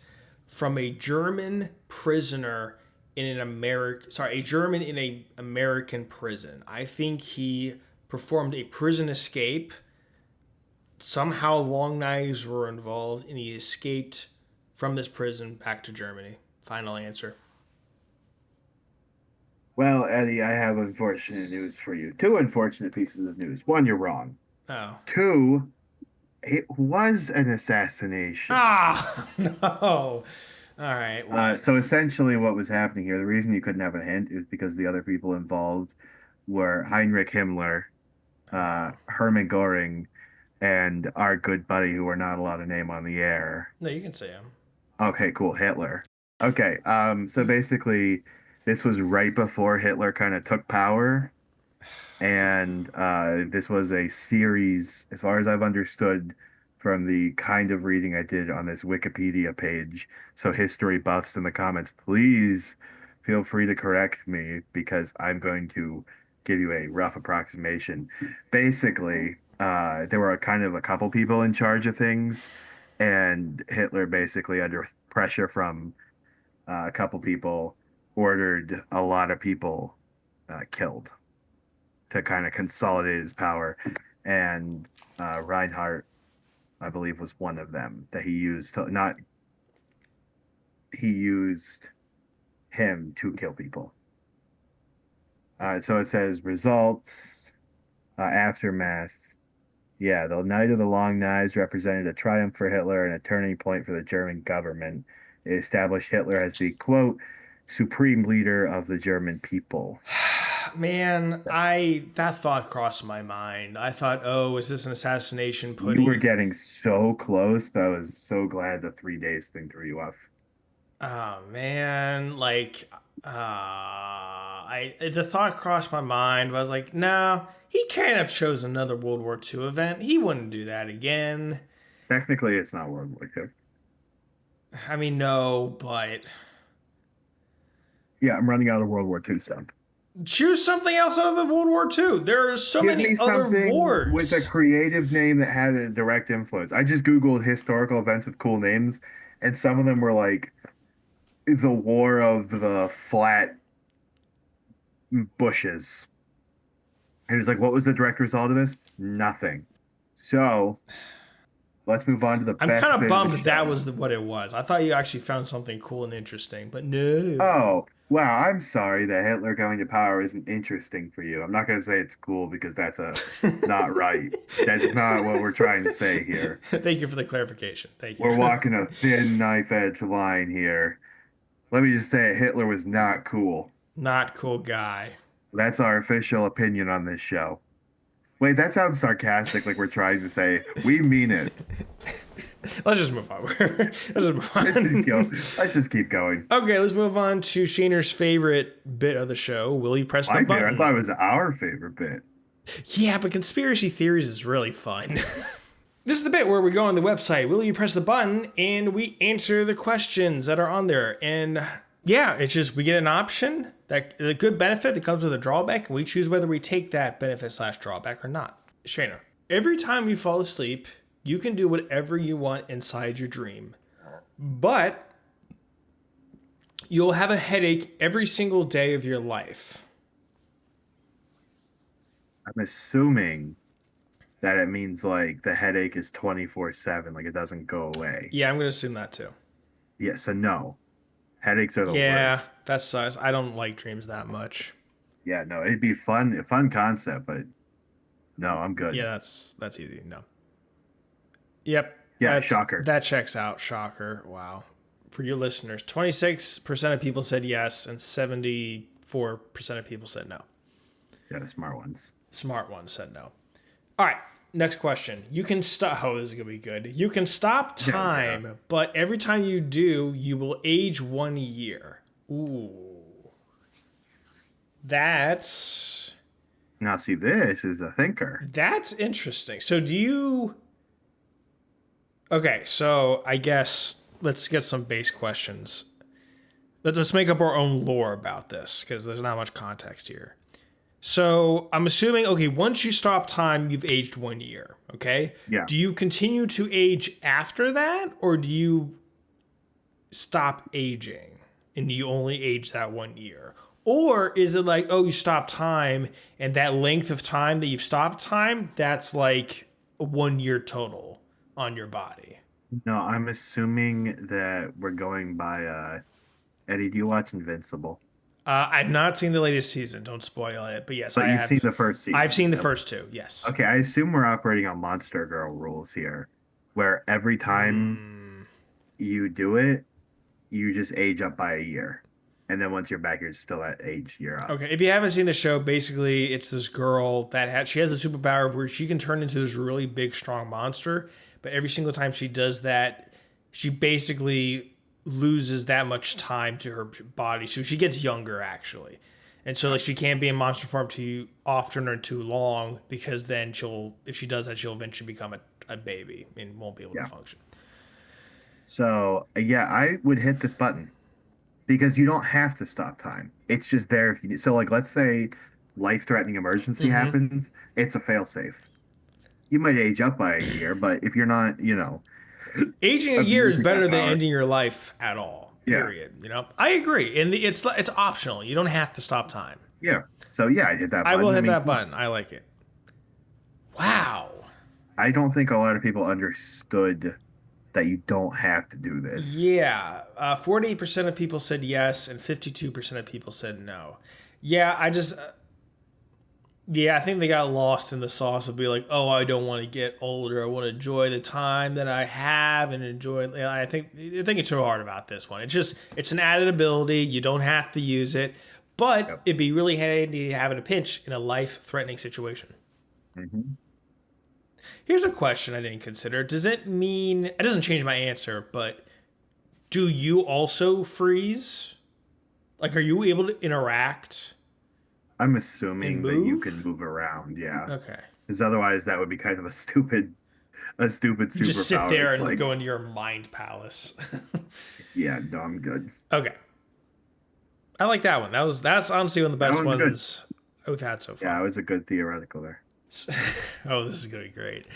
from a German prisoner in an a German in a American prison. I think he performed a prison escape. Somehow long knives were involved and he escaped from this prison back to Germany. Final answer. Well, Eddie, I have unfortunate news for you. Two unfortunate pieces of news. One, you're wrong. Oh. Two, it was an assassination. Ah, no. All right. Well, So essentially what was happening here, the reason you couldn't have a hint is because the other people involved were Heinrich Himmler, Hermann Göring, and our good buddy who we're not allowed to name on the air. no, you can say him. Okay, cool, Hitler. Okay, so basically this was right before Hitler kind of took power, and this was a series, as far as I've understood from the kind of reading I did on this Wikipedia page. So history buffs in the comments, please feel free to correct me because I'm going to give you a rough approximation. Basically, there were a couple people in charge of things, and Hitler basically under pressure from a couple people ordered a lot of people killed to kind of consolidate his power. And Reinhardt, I believe, was one of them that he used to not. He used him to kill people. So it says results, aftermath. Yeah, the Night of the Long Knives represented a triumph for Hitler and a turning point for the German government. It established Hitler as the, quote, supreme leader of the German people. Man, that thought crossed my mind. I thought, oh, is this an assassination You putting? were getting so close, but I was so glad the 3 days thing threw you off. Oh man, like, the thought crossed my mind, but I was like, no, he can't have chosen another World War II event. He wouldn't do that again. Technically, it's not World War II. I mean, no, but Yeah, I'm running out of World War II stuff. choose something else other than World War II. There are so Give many me other something wars. with a creative name that had a direct influence. I just Googled historical events with cool names, and some of them were like the War of the Flat Bushes. And it's like, what was the direct result of this? Nothing. So let's move on to the I'm best kind bit of bummed of the that show. was what it was. I thought you actually found something cool and interesting, but no. Oh, wow. I'm sorry that Hitler coming to power isn't interesting for you. I'm not going to say it's cool because that's not right. That's not what we're trying to say here. Thank you for the clarification. Thank you. We're walking a thin knife edge line here. Let me just say it, Hitler was not cool. Not cool guy. That's our official opinion on this show. Wait, that sounds sarcastic, like we're trying to say we mean it. Let's just move on. Let's just keep going. Okay, let's move on to Sheener's favorite bit of the show. Will you press the My favorite, button? I thought it was our favorite bit. Yeah, but conspiracy theories is really fun. This is the bit where we go on the website. Will you press the button and we answer the questions that are on there? And yeah, it's just we get an option that the good benefit that comes with a drawback, and we choose whether we take that benefit / drawback or not. Shayna, every time you fall asleep, you can do whatever you want inside your dream, but you'll have a headache every single day of your life. I'm assuming that it means like the headache is 24/7, like it doesn't go away. Yeah, I'm going to assume that too. Yeah, so no. Headaches are the Yeah, worst. that sucks. I don't like dreams that much. Yeah, no, it'd be a fun concept, but no, I'm good. Yeah, that's easy. No. Yep. Yeah, shocker. That checks out. Shocker. Wow. For you listeners, 26% of people said yes, and 74% of people said no. Yeah, the smart ones. Smart ones said no. All right. Next question. You can stop. Oh, this is going to be good. You can stop time, but every time you do, you will age 1 year. Ooh. That's. Now, see, this is a thinker. That's interesting. So do you... Okay, so I guess let's get some base questions. Let's make up our own lore about this, because there's not much context here. So I'm assuming, okay, once you stop time, you've aged 1 year, okay? Yeah. Do you continue to age after that, or do you stop aging and you only age that 1 year? Or is it like, oh, you stop time, and that length of time that you've stopped time, that's like a 1 year total on your body? No, I'm assuming that we're going by, Eddie, do you watch Invincible? I've not seen the latest season. Don't spoil it. But yes, But I you've have. seen the first season. I've seen the first two, yes. Okay, I assume we're operating on Monster Girl rules here, where every time you do it, you just age up by a year. And then once you're back, you're still at age year up. Okay, if you haven't seen the show, basically it's this girl that she has a superpower where she can turn into this really big, strong monster. But every single time she does that, she basically loses that much time to her body. So she gets younger, actually. And so like she can't be in monster form too often or too long, because then if she does that, she'll eventually become a baby and won't be able to function. So, yeah, I would hit this button because you don't have to stop time. It's just there if you need. So, like, let's say life-threatening emergency happens, it's a fail-safe. You might age up by a year, but if you're not, aging a year is better than power. ending your life at all. Period. I agree, and it's optional. You don't have to stop time. Yeah. So yeah, I hit that button. I will hit that button. I like it. Wow. I don't think a lot of people understood that you don't have to do this. Yeah. 48% of people said yes, and 52% of people said no. Yeah, I think they got lost in the sauce of being like, oh, I don't want to get older. I want to enjoy the time that I have and enjoy. I think it's so hard about this one. It's an added ability. You don't have to use it, but it'd be really handy to have it a pinch in a life-threatening situation. Mm-hmm. Here's a question I didn't consider. Does it mean, it doesn't change my answer, but do you also freeze? Like, are you able to interact? I'm assuming that you move? can move around, yeah. Okay. Because otherwise that would be kind of a stupid superpower. Just sit there and go into your mind palace. Yeah, no, I'm good. Okay. I like that one. That's honestly one of the best ones we've had so far. Yeah, it was a good theoretical there. Oh, this is going to be great.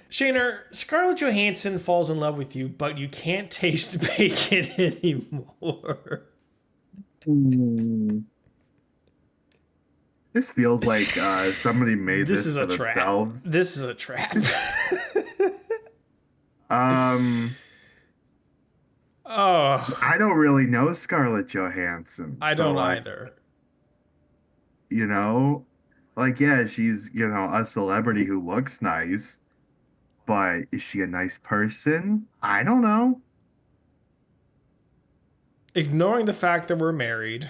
Shaner, Scarlett Johansson falls in love with you, but you can't taste bacon anymore. This feels like somebody made this for trap. Themselves. This is a trap. Oh, I don't really know Scarlett Johansson. I don't either. Like, yeah, she's, a celebrity who looks nice, but is she a nice person? I don't know. Ignoring the fact that we're married.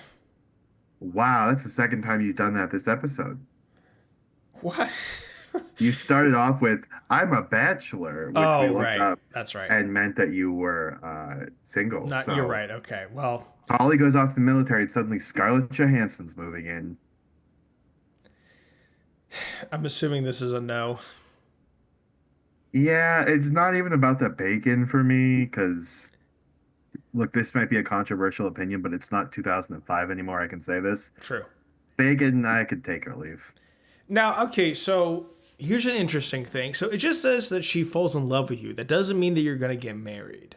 Wow, that's the second time you've done that this episode. What? You started off with, I'm a bachelor, which we looked up. That's right. And meant that you were single. You're right. Okay, well. Holly goes off to the military and suddenly Scarlett Johansson's moving in. I'm assuming this is a no. Yeah, it's not even about the bacon for me because look, this might be a controversial opinion, but it's not 2005 anymore. I can say this. True. Bacon, I could take or leave. Now, okay, so here's an interesting thing. So it just says that she falls in love with you. That doesn't mean that you're going to get married.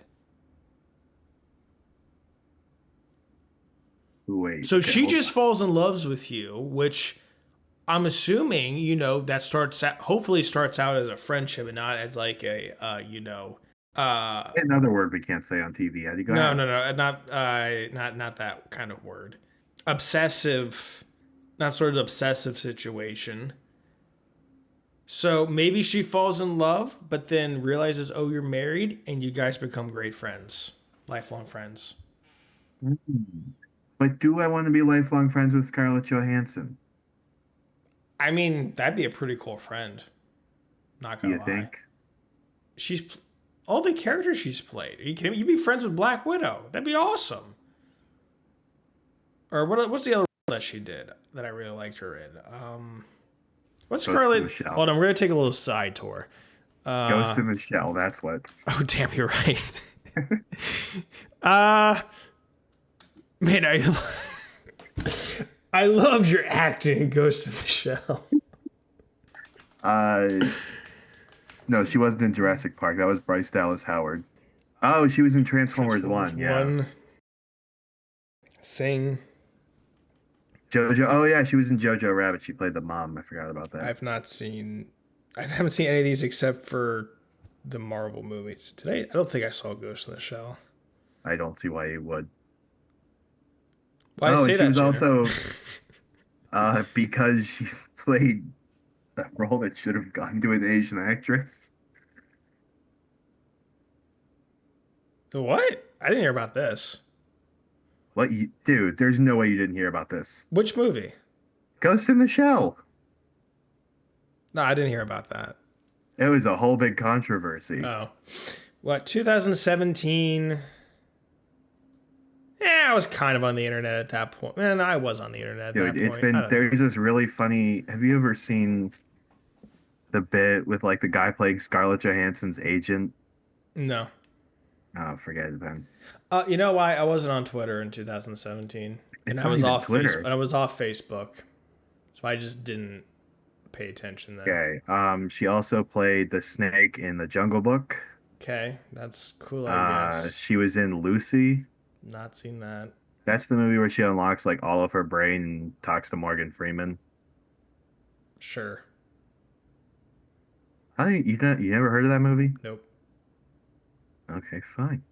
Wait, So okay, she hold just on. falls in love with you, which I'm assuming, that hopefully starts out as a friendship and not as like Say another word we can't say on TV, Eddie. Go no, ahead. no, no, not that kind of word. Obsessive, not sort of obsessive situation. So maybe she falls in love, but then realizes, oh, you're married, and you guys become great friends, lifelong friends. Mm. But do I want to be lifelong friends with Scarlett Johansson? I mean, that'd be a pretty cool friend. Not Do gonna you lie. think? She's all the characters she's played. Are you kidding me? You'd be friends with Black Widow. That'd be awesome. Or what's the other role that she did that I really liked her in? What's Ghost in Scarlett? the Shell. Hold on, we're gonna take a little side tour. Ghost in the Shell. That's what. Oh damn, you're right. uh man, I loved your acting in Ghost in the Shell. Uh, no, she wasn't in Jurassic Park. That was Bryce Dallas Howard. Oh, she was in Transformers One. Yeah. One. Sing. Jojo. Oh yeah, she was in Jojo Rabbit. She played the mom. I forgot about that. I haven't seen any of these except for the Marvel movies. Today, I don't think I saw Ghost in the Shell. I don't see why you would. Why Oh, say and she that, was Junior? also because she played that role that should have gone to an Asian actress. What? I didn't hear about this. What you, dude? There's no way you didn't hear about this. Which movie? Ghost in the Shell. No, I didn't hear about that. It was a whole big controversy. Oh. What, 2017? Yeah, I was kind of on the internet at that point. Man, I was on the internet at Dude, that it's point. I been don't know. there's this really funny. Have you ever seen the bit with like the guy playing Scarlett Johansson's agent? No. Oh, forget it then. You know why? I wasn't on Twitter in 2017. And It's I not was even off Twitter. Facebook. I was off Facebook. So I just didn't pay attention then. Okay. She also played the snake in the Jungle Book. Okay, that's cool, I guess. She was in Lucy. Not seen that. That's the movie where she unlocks like all of her brain and talks to Morgan Freeman. Sure. How do you never heard of that movie? Nope. Okay, fine.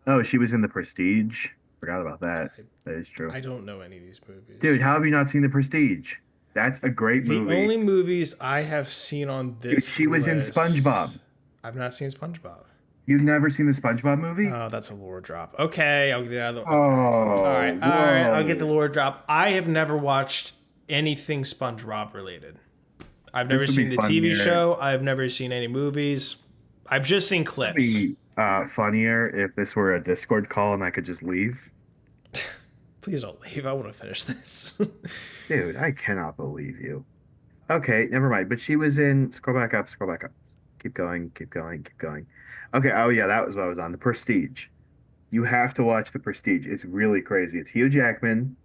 Oh, she was in The Prestige. Forgot about that. I, That is true. I don't know any of these movies. Dude, how have you not seen The Prestige? That's a great The movie. only movies I have seen on Dude, this she was in list- SpongeBob. I've not seen SpongeBob. You've never seen the SpongeBob movie? Oh, that's a lore drop. Okay, I'll get it out of the. Oh, All right, I'll get the whoa. lore drop. I have never watched anything SpongeBob related. I've never This would be seen the TV funnier. show. I've never seen any movies. I've just seen It'd clips. be funnier if this were a Discord call and I could just leave. Please don't leave. I want to finish this. Dude, I cannot believe you. Okay, never mind. But she was in. Scroll back up. Scroll back up. Keep going. Keep going. Keep going. Okay. Oh yeah, that was what I was on. The Prestige. You have to watch The Prestige. It's really crazy. It's Hugh Jackman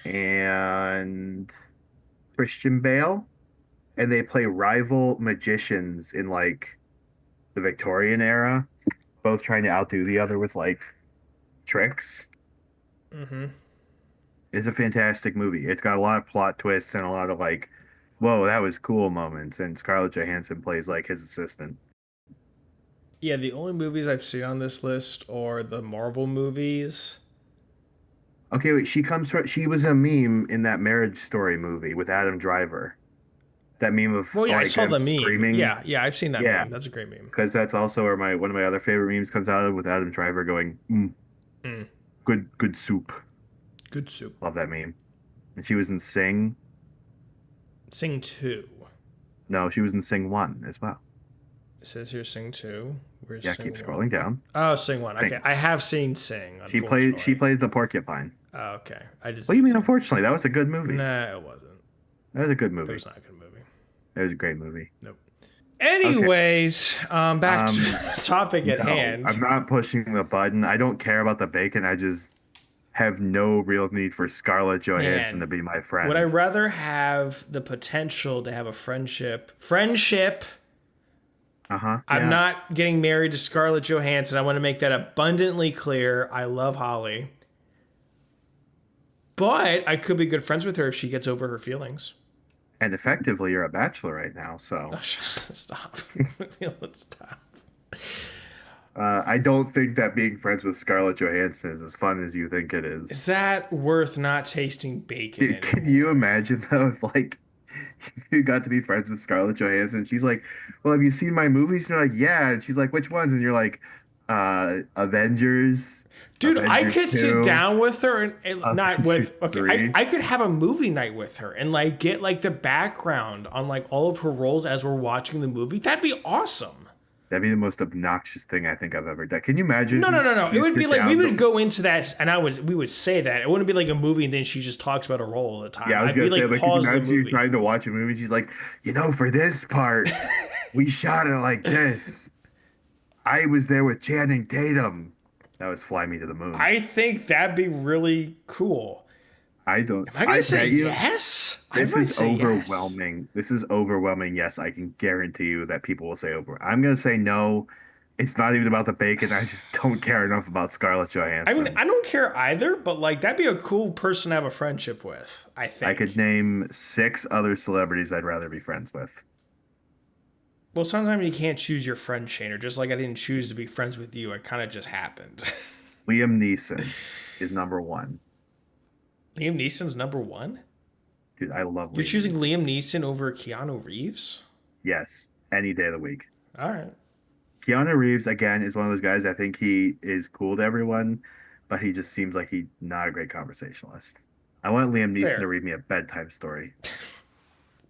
and Christian Bale, and they play rival magicians in like the Victorian era, both trying to outdo the other with like tricks. Mm-hmm. It's a fantastic movie. It's got a lot of plot twists and a lot of like, whoa, that was cool moments. And Scarlett Johansson plays like his assistant. Yeah, the only movies I've seen on this list are the Marvel movies. Okay, wait, she was a meme in that Marriage Story movie with Adam Driver. That meme of Well, yeah, I like saw him the meme. screaming. Yeah, I've seen that Yeah. meme. That's a great meme. Because that's also where one of my other favorite memes comes out of with Adam Driver going, Mm. good soup. Good soup. Love that meme. And she was in Sing. Sing 2. No, she was in Sing 1 as well. It says here Sing 2. Where's Yeah, Sing keep 1? scrolling down. Oh, Sing 1. Okay, Sing. I have seen Sing. She unfortunately. plays the porcupine. Oh, okay. I just. What do you mean, unfortunately? That was a good movie. Nah, it wasn't. That was a good It movie. was not a good movie. It was a great movie. Nope. Anyways, back to the topic at No, hand. I'm not pushing the button. I don't care about the bacon. I just have no real need for Scarlett Johansson to be my friend. Would I rather have the potential to have a friendship? I'm not getting married to Scarlett Johansson. I want to make that abundantly clear. I love Holly. But I could be good friends with her if she gets over her feelings. And effectively, you're a bachelor right now, so. Oh, stop. Stop. I don't think that being friends with Scarlett Johansson is as fun as you think it is. Is that worth not tasting bacon? Dude, can you imagine, though, if, like, you got to be friends with Scarlett Johansson? She's like, well, have you seen my movies? And you're like, yeah. And she's like, which ones? And you're like, Avengers. Dude, Avengers I could 2, sit down with her and not with. Okay, 3. I could have a movie night with her and like get like the background on like all of her roles as we're watching the movie. That'd be awesome. That'd be the most obnoxious thing I think I've ever done. Can you imagine? No. You It would sit be like down we would go into that, and we would say that it wouldn't be like a movie, and then she just talks about a role all the time. Yeah, I was gonna say, like, can you pause the imagine you movie. trying to watch a movie? And she's like, for this part, we shot it like this. I was there with Channing Tatum. That was Fly Me to the Moon. I think that'd be really cool. I don't. Am I gonna say yes? This is say overwhelming. Yes. This is overwhelming. Yes, I can guarantee you that people will say over. I'm gonna say no. It's not even about the bacon. I just don't care enough about Scarlett Johansson. I mean, I don't care either, but like that'd be a cool person to have a friendship with. I think I could name 6 other celebrities I'd rather be friends with. Well, sometimes you can't choose your friend, Shaner. Just like I didn't choose to be friends with you. It kind of just happened. Liam Neeson is number 1. Liam Neeson's number 1? Dude, I love Liam You're choosing Neeson. Liam Neeson over Keanu Reeves? Yes, any day of the week. All right. Keanu Reeves, again, is one of those guys. I think he is cool to everyone, but he just seems like he's not a great conversationalist. I want Liam Neeson Fair. to read me a bedtime story.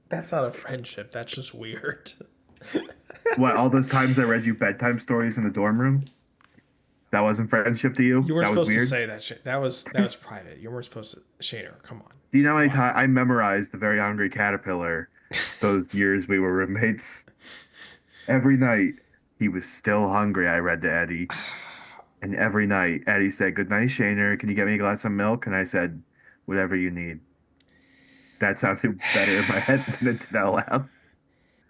That's not a friendship. That's just weird. What, all those times I read you bedtime stories in the dorm room? That wasn't friendship to you? You weren't That was supposed to weird? say that shit. That was private. You weren't supposed to. Shaner, come on. Do you know how many times I memorized The Very Hungry Caterpillar those years we were roommates? Every night he was still hungry, I read to Eddie. And every night Eddie said, "Good night, Shaner. Can you get me a glass of milk?" And I said, "Whatever you need." That sounded better in my head than it did out loud.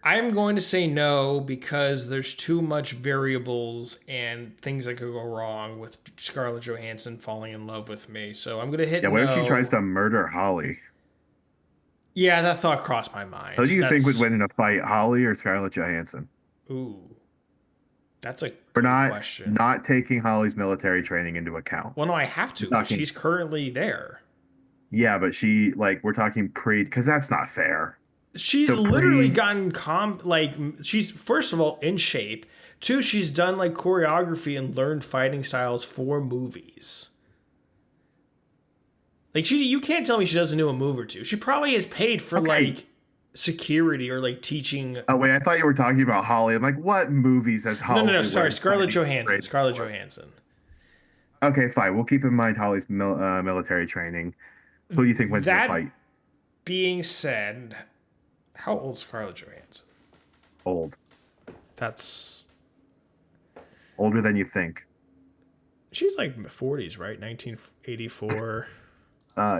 I'm going to say no because there's too much variables and things that could go wrong with Scarlett Johansson falling in love with me. So I'm going to hit Yeah, what if she no. tries to murder Holly? Yeah, that thought crossed my mind. Who do you think would win in a fight, Holly or Scarlett Johansson? Ooh. That's a We're good question. not taking Holly's military training into account. Well, no, I have to. 'Cause Talking- she's currently there. Yeah, but we're talking because that's not fair. She's So literally gotten she's first of all in shape. 2, she's done like choreography and learned fighting styles for movies. Like you can't tell me she doesn't know a move or two. She probably is paid for like security or like teaching. Oh wait, I thought you were talking about Holly. I'm like, what movies has Holly? No. Sorry, Scarlett training Johansson. for? Scarlett Johansson. Okay, fine. We'll keep in mind Holly's military training. Who do you think wins the That fight? being said, how old is Scarlett Johansson? Old. That's Older than you think. she's like 40s, right? 1984.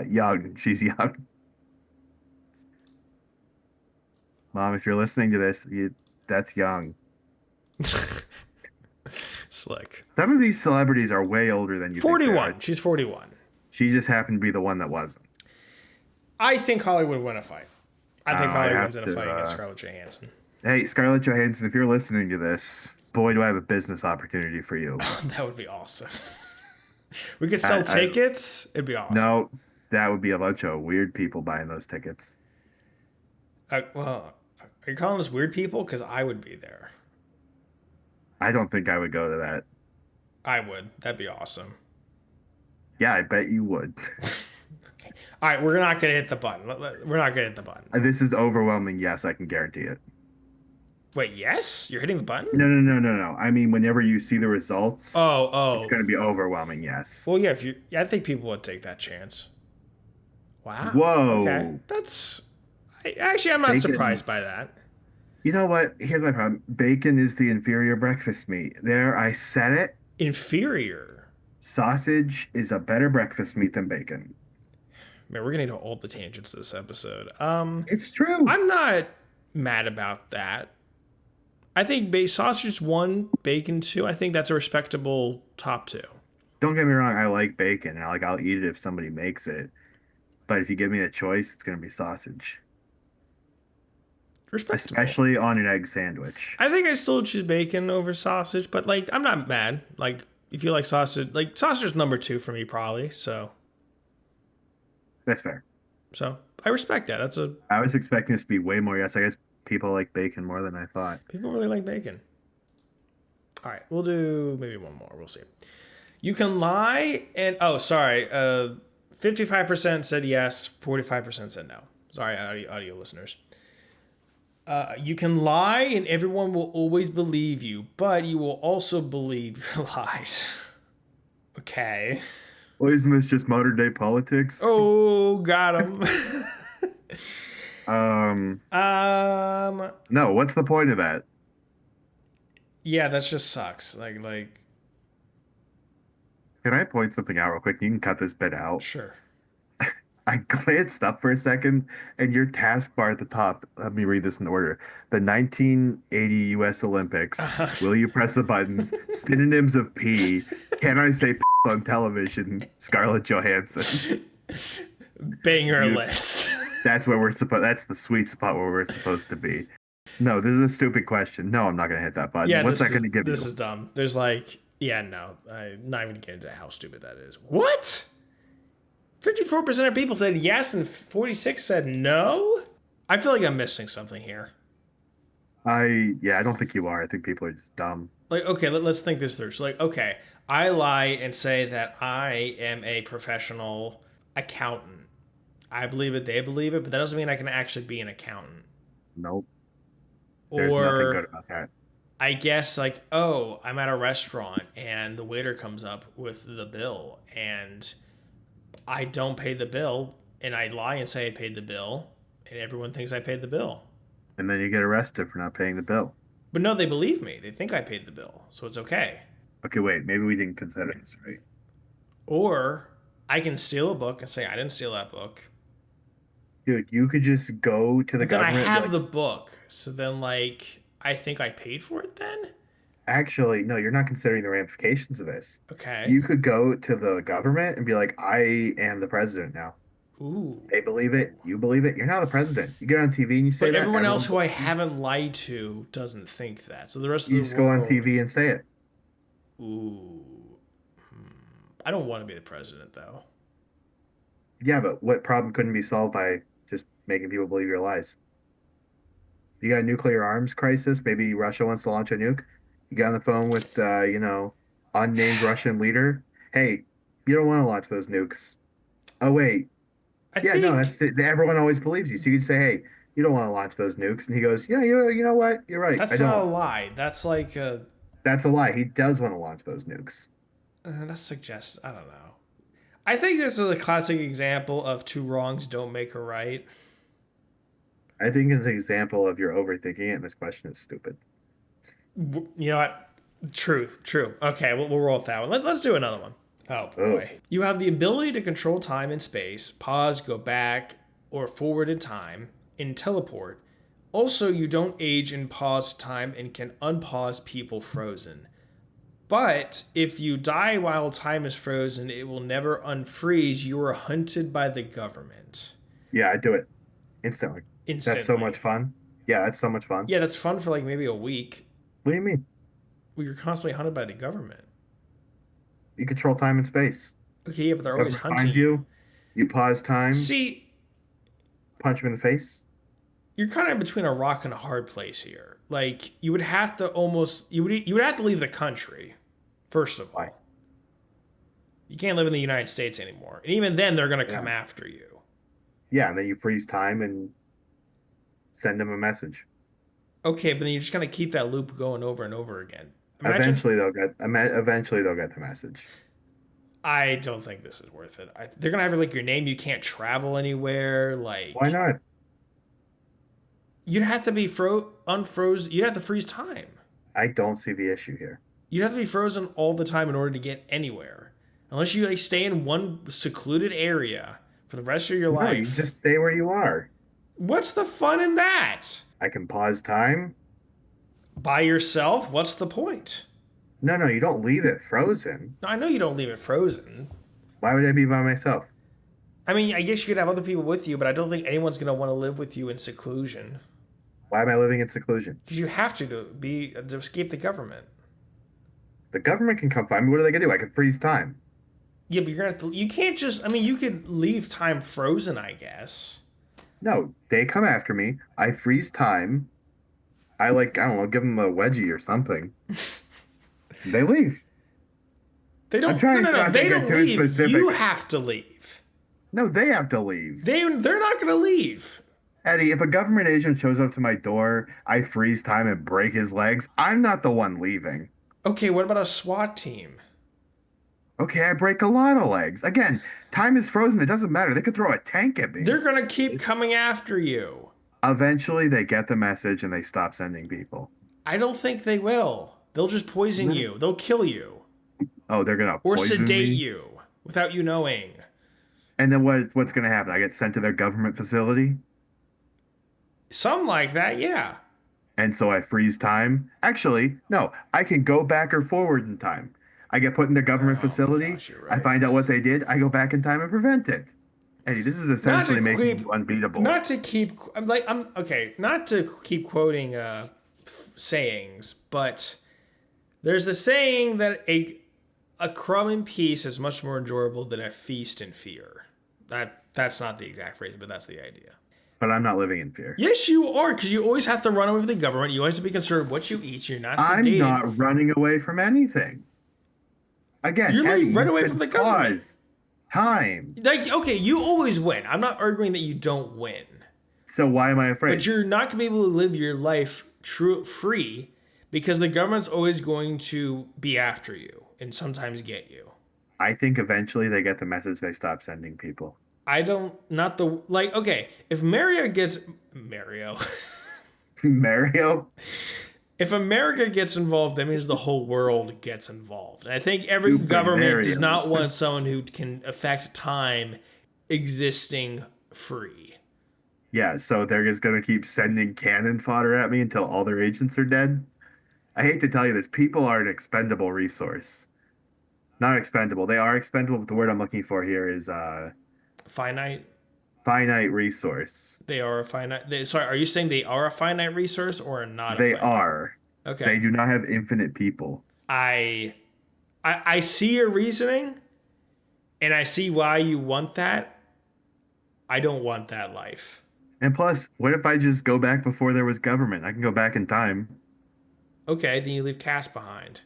Young. She's young. Mom, if you're listening to this, that's young. Slick. Some of these celebrities are way older than you think. 41. She's 41. She just happened to be the one that wasn't. I think Holly would win a fight. I think Holly I wins in have a fight to, against Scarlett Johansson. Hey, Scarlett Johansson, if you're listening to this, boy, do I have a business opportunity for you. That would be awesome. We could sell tickets. It'd be awesome. No, that would be a bunch of weird people buying those tickets. Well, are you calling us weird people? Because I would be there. I don't think I would go to that. I would. That'd be awesome. Yeah, I bet you would. All right, we're not going to hit the button. We're not going to hit the button. This is overwhelming. Yes, I can guarantee it. Wait, yes? You're hitting the button? No. I mean, whenever you see the results, Oh. it's going to be overwhelming. Yes. Well, yeah. I think people would take that chance. Wow. Whoa. Okay. Actually, I'm not Bacon. surprised by that. You know what? Here's my problem. Bacon is the inferior breakfast meat. There, I said it. Inferior. Sausage is a better breakfast meat than bacon. Man, we're gonna do all the tangents this episode. It's true. I'm not mad about that. I think sausage one, bacon two. I think that's a respectable top two. Don't get me wrong. I like bacon. I'll eat it if somebody makes it. But if you give me a choice, it's gonna be sausage, Respectable. especially on an egg sandwich. I think I still choose bacon over sausage, but like I'm not mad. Like if you like sausage is number two for me probably. That's fair. So I respect that. I was expecting this to be way more. Yes, I guess people like bacon more than I thought. People really like bacon. All right, we'll do maybe one more. We'll see. You can lie and 55% said yes, 45% said no. Sorry, audio listeners. You can lie and everyone will always believe you, but you will also believe your lies. Okay. Well, isn't this just modern day politics? Oh, got him. No, what's the point of that? Yeah, that just sucks. Like, Can I point something out real quick? You can cut this bit out. sure. I glanced up for a second, and your taskbar at the top, let me read this in order. The 1980 U.S. Olympics. Will you press the buttons? Synonyms of P. Can I say P on television? Scarlett Johansson. Banger list. That's the sweet spot where we're supposed to be. No, this is a stupid question. No, I'm not going to hit that button. Yeah, What's that going to give This you? is dumb. There's like, yeah, no, I'm not even gonna get into how stupid that is. What? 54% of people said yes and 46 said no? I feel like I'm missing something here. I don't think you are. I think people are just dumb. Like, okay, let's think this through. So, like, okay, I lie and say that I am a professional accountant. I believe it, they believe it, but that doesn't mean I can actually be an accountant. Nope. There's nothing good Or about that. I guess, like, oh, I'm at a restaurant and the waiter comes up with the bill and I don't pay the bill and I lie and say I paid the bill and everyone thinks I paid the bill. And then you get arrested for not paying the bill. But no, they believe me. They think I paid the bill, so it's okay. Okay, wait. Maybe we didn't consider this right. Or I can steal a book and say I didn't steal that book. Dude, you could just go to the But then I government. have the book, so then like I think I paid for it then? Actually, no, you're not considering the ramifications of this. Okay. You could go to the government and be like, I am the president now. Ooh. They believe it. You believe it. You're now the president. You get on TV and you say But that. everyone else who I haven't lied to doesn't think that. So the rest of the You just go on world. TV and say it. Ooh. I don't want to be the president though. Yeah, but what problem couldn't be solved by just making people believe your lies? You got a nuclear arms crisis. Maybe Russia wants to launch a nuke. You get on the phone with, unnamed Russian leader. Hey, you don't want to launch those nukes. Oh, wait. I Yeah, think no, that's it. Everyone always believes you. So you can say, hey, you don't want to launch those nukes. And he goes, yeah, you know what? You're right. that's I not a don't. lie. That's like That's a lie. He does want to launch those nukes. that suggests I don't know. I think this is a classic example of two wrongs don't make a right. I think it's an example of you're overthinking it, and this question is stupid. You know what? True. Okay, we'll roll with that one. Let's do another one. Oh boy. You have the ability to control time and space, pause, go back, or forward in time, and teleport. Also, you don't age in pause time and can unpause people frozen. But if you die while time is frozen, it will never unfreeze. You are hunted by the government. Yeah, I do it instantly. Instantly. That's so much fun. Yeah, that's so much fun. Yeah, that's fun for like maybe a week. What do you mean? Well, you're constantly hunted by the government. You control time and space. Okay, yeah, but they're always Government hunting finds you. You pause time. See, Punch him in the face. you're kind of between a rock and a hard place here. Like you would have to you would have to leave the country. First of all, Why? you can't live in the United States anymore, and even then they're gonna come after you. Yeah, and then you freeze time and send them a message. Okay, but then you're just gonna keep that loop going over and over again. Imagine, Eventually they'll get the message. I don't think this is worth it. They're gonna have like your name. You can't travel anywhere. Like Why not? You'd have to be unfrozen. You'd have to freeze time. I don't see the issue here. You'd have to be frozen all the time in order to get anywhere. Unless you like stay in one secluded area for the rest of your No, life. you just stay where you are. What's the fun in that? I can pause time. By yourself? What's the point? No, you don't leave it frozen. No, I know you don't leave it frozen. Why would I be by myself? I mean, I guess you could have other people with you, but I don't think anyone's going to want to live with you in seclusion. Why am I living in seclusion? Because you have to escape the government. The government can come find me. What are they gonna do? I can freeze time. Yeah, but you're going to have to... You can't just... I mean, you could leave time frozen, I guess. No, they come after me. I freeze time. I don't know, give them a wedgie or something. They leave. They don't... I'm trying no, not to they get don't too leave. specific. You have to leave. No, they have to leave. They're not going to leave. Eddie, if a government agent shows up to my door, I freeze time and break his legs. I'm not the one leaving. Okay, what about a SWAT team? Okay, I break a lot of legs. Again, time is frozen. It doesn't matter. They could throw a tank at me. They're going to keep coming after you. Eventually, they get the message and they stop sending people. I don't think they will. They'll just poison you. They'll kill you. Oh, they're gonna Or poison sedate me? you without you knowing. And then what's gonna happen? I get sent to their government facility, Something like that, yeah. and so I freeze time. Actually, no, I can go back or forward in time. I get put in the government facility. gosh, you're I right. find out what they did. I go back in time and prevent it. Eddie, this is essentially making you unbeatable. Not to keep quoting sayings, but there's the saying that a crumb in peace is much more enjoyable than a feast in fear. That's not the exact phrase, but that's the idea. But I'm not living in fear. Yes, you are, because you always have to run away from the government. You always have to be concerned with what you eat. You're not I'm sedated. not running away from anything. Again, You're Eddie, run you away can from the government. pause time. Like, okay, you always win. I'm not arguing that you don't win. So why am I afraid? But you're not going to be able to live your life free because the government's always going to be after you and sometimes get you. I think eventually they get the message, they stop sending people. Okay, if Mario... Mario? If America gets involved, that means the whole world gets involved. And I think every Super government Mario. does not want someone who can affect time existing free. Yeah, so they're just going to keep sending cannon fodder at me until all their agents are dead. I hate to tell you this, people are an expendable resource. Not expendable. They are expendable, but the word I'm looking for here is Finite? finite resource. They are a finite... Sorry, are you saying they are a finite resource or not They a finite? are. Okay. They do not have infinite people. I see your reasoning, and I see why you want that. I don't want that life. And plus, what if I just go back before there was government? I can go back in time. Okay, then you leave Cass behind.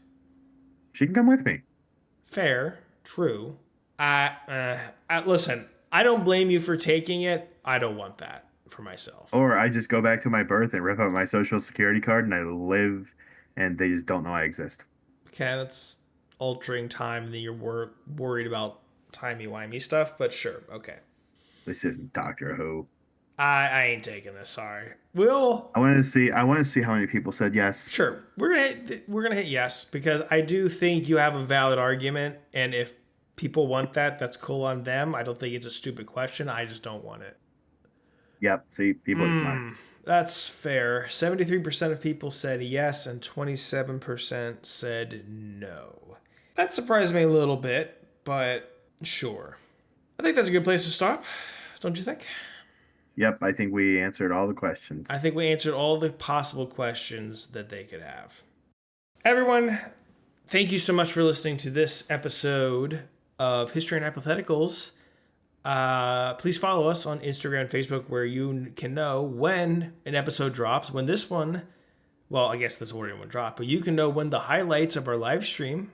She can come with me. Fair, true. Listen, I don't blame you for taking it. I don't want that for myself. Or I just go back to my birth and rip out my social security card and I live and they just don't know I exist. Okay, that's altering time and then you're worried about timey-wimey stuff, but sure, okay. This isn't Doctor Who. I ain't taking this, sorry. I want to see how many people said yes. Sure. We're gonna hit yes, because I do think you have a valid argument, and if people want that, that's cool on them. I don't think it's a stupid question. I just don't want it. Yep. See, people are smart. That's fair. 73% of people said yes, and 27% said no. That surprised me a little bit, but sure. I think that's a good place to stop, don't you think? Yep, I think we answered all the questions. I think we answered all the possible questions that they could have. Everyone, thank you so much for listening to this episode of History and Hypotheticals. Please follow us on Instagram and Facebook, where you can know when an episode drops. When this one, well, I guess this already one dropped, but you can know when the highlights of our live stream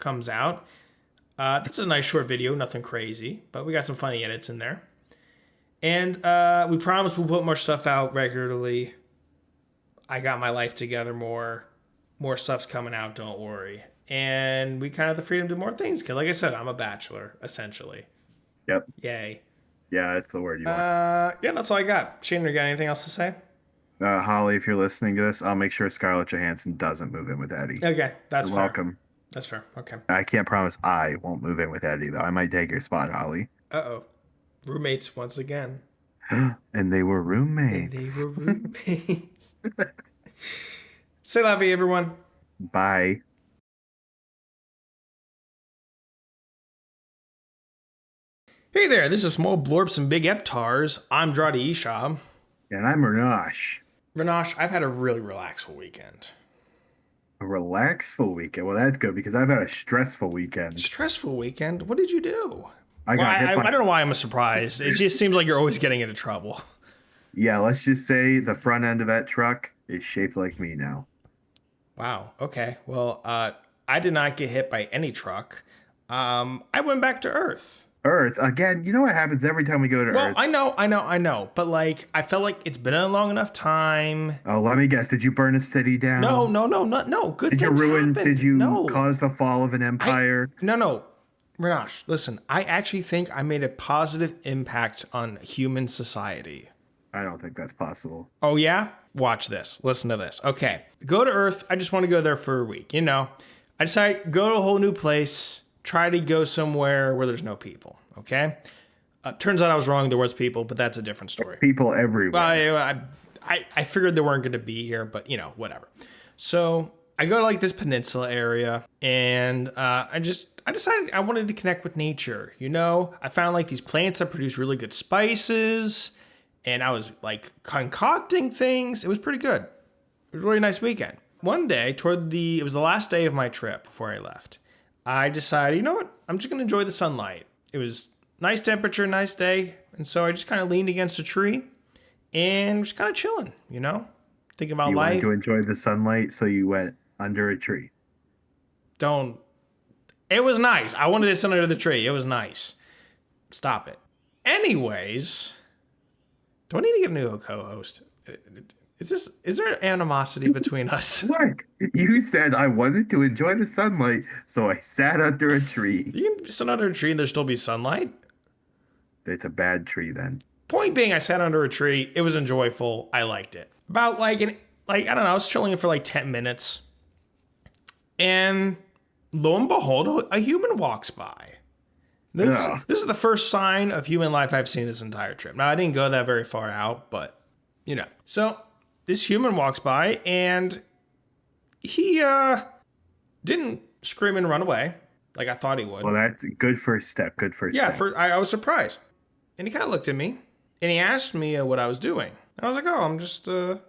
comes out. That's a nice short video, nothing crazy, but we got some funny edits in there. And we promise we'll put more stuff out regularly. I got my life together more. More stuff's coming out, don't worry. And we kind of have the freedom to do more things. Because like I said, I'm a bachelor, essentially. Yep. Yay. Yeah, that's the word you want. Yeah, that's all I got. Shane, you got anything else to say? Holly, if you're listening to this, I'll make sure Scarlett Johansson doesn't move in with Eddie. Okay, that's You're fair. welcome. That's fair. Okay. I can't promise I won't move in with Eddie, though. I might take your spot, Holly. Uh-oh. Roommates once again. And they were And they roommates. were roommates. Say la vie, everyone. Bye. Hey there, this is Small Blorps and Big Eptars. I'm Dradi Isham. And I'm Renosh. Renosh, I've had a really relaxful weekend. A relaxful weekend. Well, that's good because I've had a stressful weekend. Stressful weekend? What did you do? I got hit by... I don't know why I'm surprised. It just seems like you're always getting into trouble. Yeah, let's just say the front end of that truck is shaped like me now. Wow. Okay. Well, I did not get hit by any truck. I went back to Earth. Earth, again, you know what happens every time we go to Well, Earth? I know. But like, I felt like it's been a long enough time. Oh, let me guess. Did you burn a city down? No. Good Did you things ruin, happen. did you No. cause the fall of an empire? No. Renosh, listen, I actually think I made a positive impact on human society. I don't think that's possible. Oh, yeah? Watch this. Listen to this. Okay. Go to Earth. I just want to go there for a week. You know, I decided go to a whole new place, try to go somewhere where there's no people. Okay. Turns out I was wrong. There was people, but that's a different story. People everywhere. Well, I figured they weren't going to be here, but you know, whatever. So I go to like this peninsula area and I decided I wanted to connect with nature. You know, I found like these plants that produce really good spices and I was like concocting things. It was pretty good. It was a really nice weekend. One day it was the last day of my trip before I left. I decided, you know what? I'm just going to enjoy the sunlight. It was nice temperature, nice day. And so I just kind of leaned against a tree and was kind of chilling, you know, thinking about You wanted life. to enjoy the sunlight, so you went under a tree. It was nice. I wanted to sit under the tree. It was nice. Stop it. Anyways, do I need to get a new co-host? Is there animosity between us? Look, you said I wanted to enjoy the sunlight, so I sat under a tree. You can sit under a tree and there still be sunlight. It's a bad tree then. Point being, I sat under a tree. It was enjoyable. I liked it. About I don't know, I was chilling for like 10 minutes. And lo and behold, a human walks by. This is the first sign of human life I've seen this entire trip. Now, I didn't go that very far out, but, you know. So, this human walks by, and he didn't scream and run away like I thought he would. Well, that's a good first step. Good first Yeah, step. I was surprised. And he kind of looked at me, and he asked me what I was doing. I was like, oh, I'm just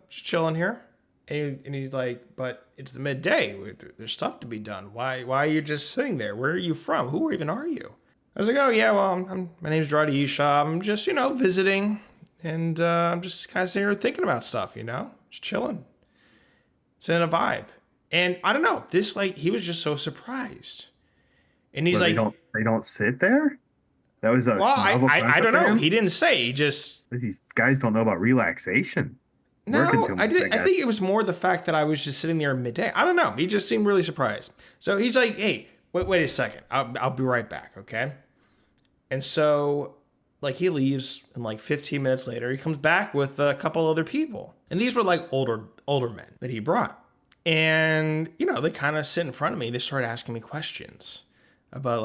chilling here. And he's like, but it's the midday. There's stuff to be done. Why are you just sitting there? Where are you from? Who even are you? I was like, oh, yeah, well, my name's Dradi Isham. I'm just, visiting. And I'm just kind of sitting here thinking about stuff, just chilling. It's in a vibe. And I don't know, he was just so surprised. And he's like, they don't sit there? That was a well, I don't know. him? He didn't say. He just These guys don't know about relaxation. Working too much, I think it was more the fact that I was just sitting there midday. I don't know. He just seemed really surprised. So he's like, hey, wait a second. I'll be right back, okay? And so, he leaves, and 15 minutes later, he comes back with a couple other people. And these were older men that he brought. And, they kind of sit in front of me. They started asking me questions about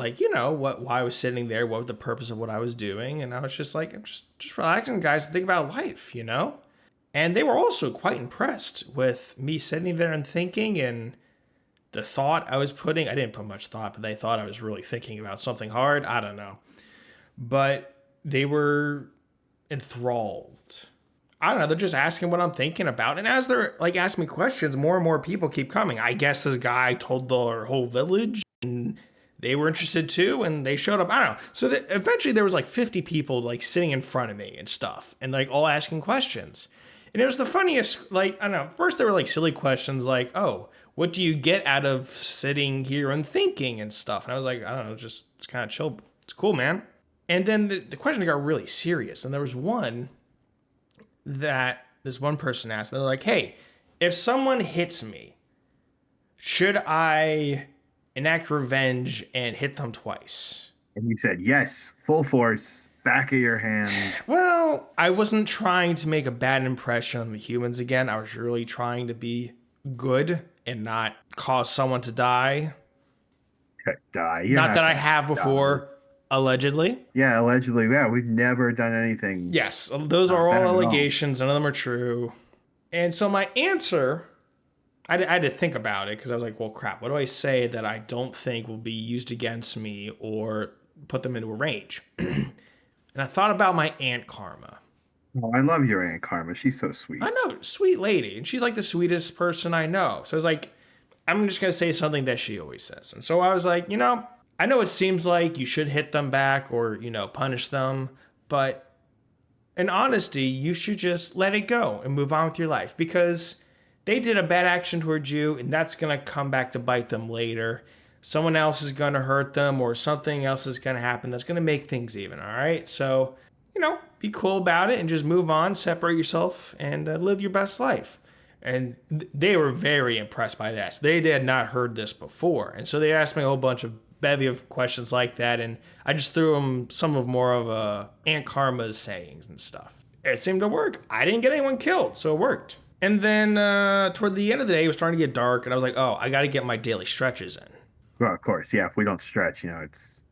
why I was sitting there, what was the purpose of what I was doing. And I was just like, I'm just relaxing, guys, think about life, And they were also quite impressed with me sitting there and thinking and the thought I was putting. I didn't put much thought, but they thought I was really thinking about something hard. I don't know. But they were enthralled. I don't know. They're just asking what I'm thinking about. And as they're asking me questions, more and more people keep coming. I guess this guy told their whole village and they were interested too. And they showed up. I don't know. So eventually there was 50 people sitting in front of me and stuff and all asking questions. And it was the funniest, I don't know, first there were silly questions oh, what do you get out of sitting here and thinking and stuff? And I was like, I don't know, just kind of chill. It's cool, man. And then the question got really serious. And there was one that this one person asked. They're like, hey, if someone hits me, should I enact revenge and hit them twice? And you said, yes, full force. back of your hand. Well, I wasn't trying to make a bad impression on the humans again. I was really trying to be good and not cause someone to die. Die. You're Not that I gonna have before, die. allegedly. Yeah, allegedly. Yeah, we've never done anything. Yes, those are Not bad all at all. allegations. None of them are true. And so my answer, I had to think about it because I was like, well, crap, what do I say that I don't think will be used against me or put them into a rage? And I thought about my Aunt Karma. Oh, I love your Aunt Karma. She's so sweet. I know, sweet lady. And she's like the sweetest person I know. So I was like, I'm just going to say something that she always says. And so I was like, I know it seems like you should hit them back or, punish them. But in honesty, you should just let it go and move on with your life. Because they did a bad action towards you, and that's going to come back to bite them later. Someone else is going to hurt them, or something else is going to happen that's going to make things even, all right? So, be cool about it and just move on, separate yourself, and live your best life. And they were very impressed by this. They had not heard this before. And so they asked me a whole bunch of bevy of questions like that, and I just threw them some of more of Aunt Karma's sayings and stuff. It seemed to work. I didn't get anyone killed, so it worked. And then toward the end of the day, it was starting to get dark, and I was like, oh, I got to get my daily stretches in. Well, of course, yeah. If we don't stretch, it's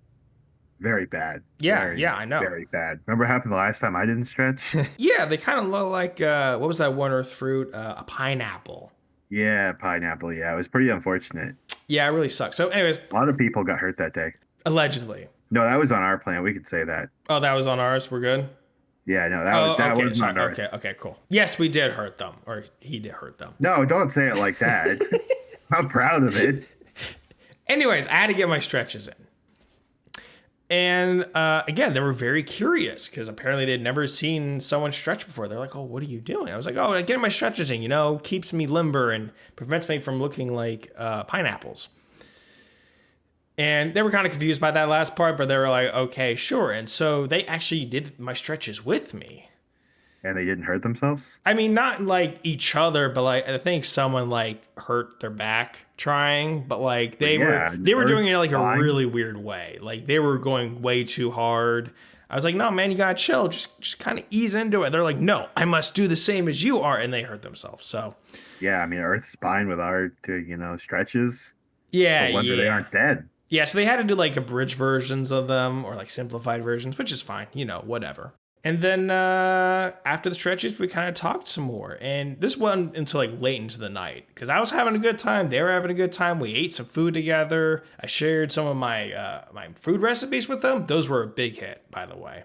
very bad. Yeah, I know. Very bad. Remember what happened the last time I didn't stretch? Yeah, they kind of look like, what was that one earth fruit? A pineapple. Yeah, pineapple. Yeah, it was pretty unfortunate. Yeah, it really sucks. So anyways. A lot of people got hurt that day. Allegedly. No, that was on our plan. We could say that. Oh, that was on ours? We're good? Yeah, no, that was not ours. Okay, cool. Yes, we did hurt them. Or he did hurt them. No, don't say it like that. I'm proud of it. Anyways, I had to get my stretches in. And again, they were very curious because apparently they'd never seen someone stretch before. They're like, oh, what are you doing? I was like, oh, getting my stretches in, keeps me limber and prevents me from looking like pineapples. And they were kind of confused by that last part, but they were like, okay, sure. And so they actually did my stretches with me. And they didn't hurt themselves? I mean, not like each other, but like I think someone like hurt their back trying, but like they were doing it like a really weird way. Like they were going way too hard. I was like, no, man, you gotta chill. Just kind of ease into it. They're like, no, I must do the same as you are, and they hurt themselves. So yeah, I mean, Earth's fine with our stretches. Yeah, no wonder they aren't dead. Yeah, so they had to do like abridged versions of them or like simplified versions, which is fine, whatever. And then after the stretches, we kind of talked some more. And this went until like late into the night because I was having a good time. They were having a good time. We ate some food together. I shared some of my my food recipes with them. Those were a big hit, by the way.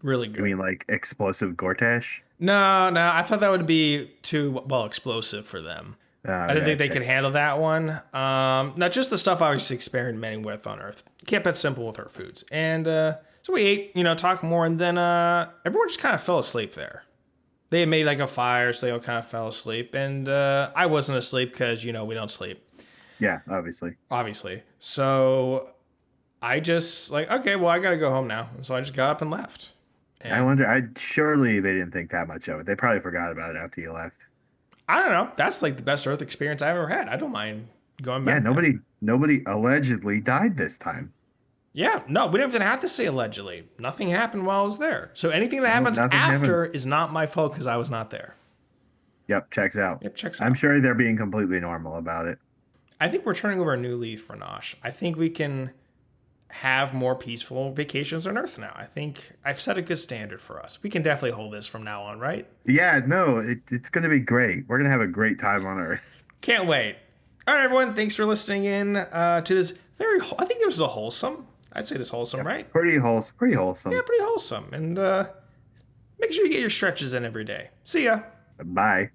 Really good. You mean like explosive Gortash? No, I thought that would be too, explosive for them. I didn't think they could handle that one. Not just the stuff I was experimenting with on Earth. Kept that simple with our foods. And so we ate, talked more, and then everyone just kind of fell asleep there. They had made like a fire, so they all kind of fell asleep. And I wasn't asleep because, we don't sleep. Yeah, obviously. So I just okay, well, I got to go home now. And so I just got up and left. And I wonder, surely they didn't think that much of it. They probably forgot about it after you left. I don't know. That's like the best Earth experience I've ever had. I don't mind going back. Yeah, nobody allegedly died this time. Yeah, no, we didn't even have to say allegedly. Nothing happened while I was there. So anything that happens after is not my fault because I was not there. Yep, checks out. Checks out. I'm sure they're being completely normal about it. I think we're turning over a new leaf for Nosh. I think we can have more peaceful vacations on Earth now. I think I've set a good standard for us. We can definitely hold this from now on, right? Yeah, no, it's going to be great. We're going to have a great time on Earth. Can't wait. All right, everyone. Thanks for listening in to this I think it was wholesome. I'd say this wholesome, yeah, right? Pretty wholesome. Yeah, pretty wholesome. And make sure you get your stretches in every day. See ya. Bye.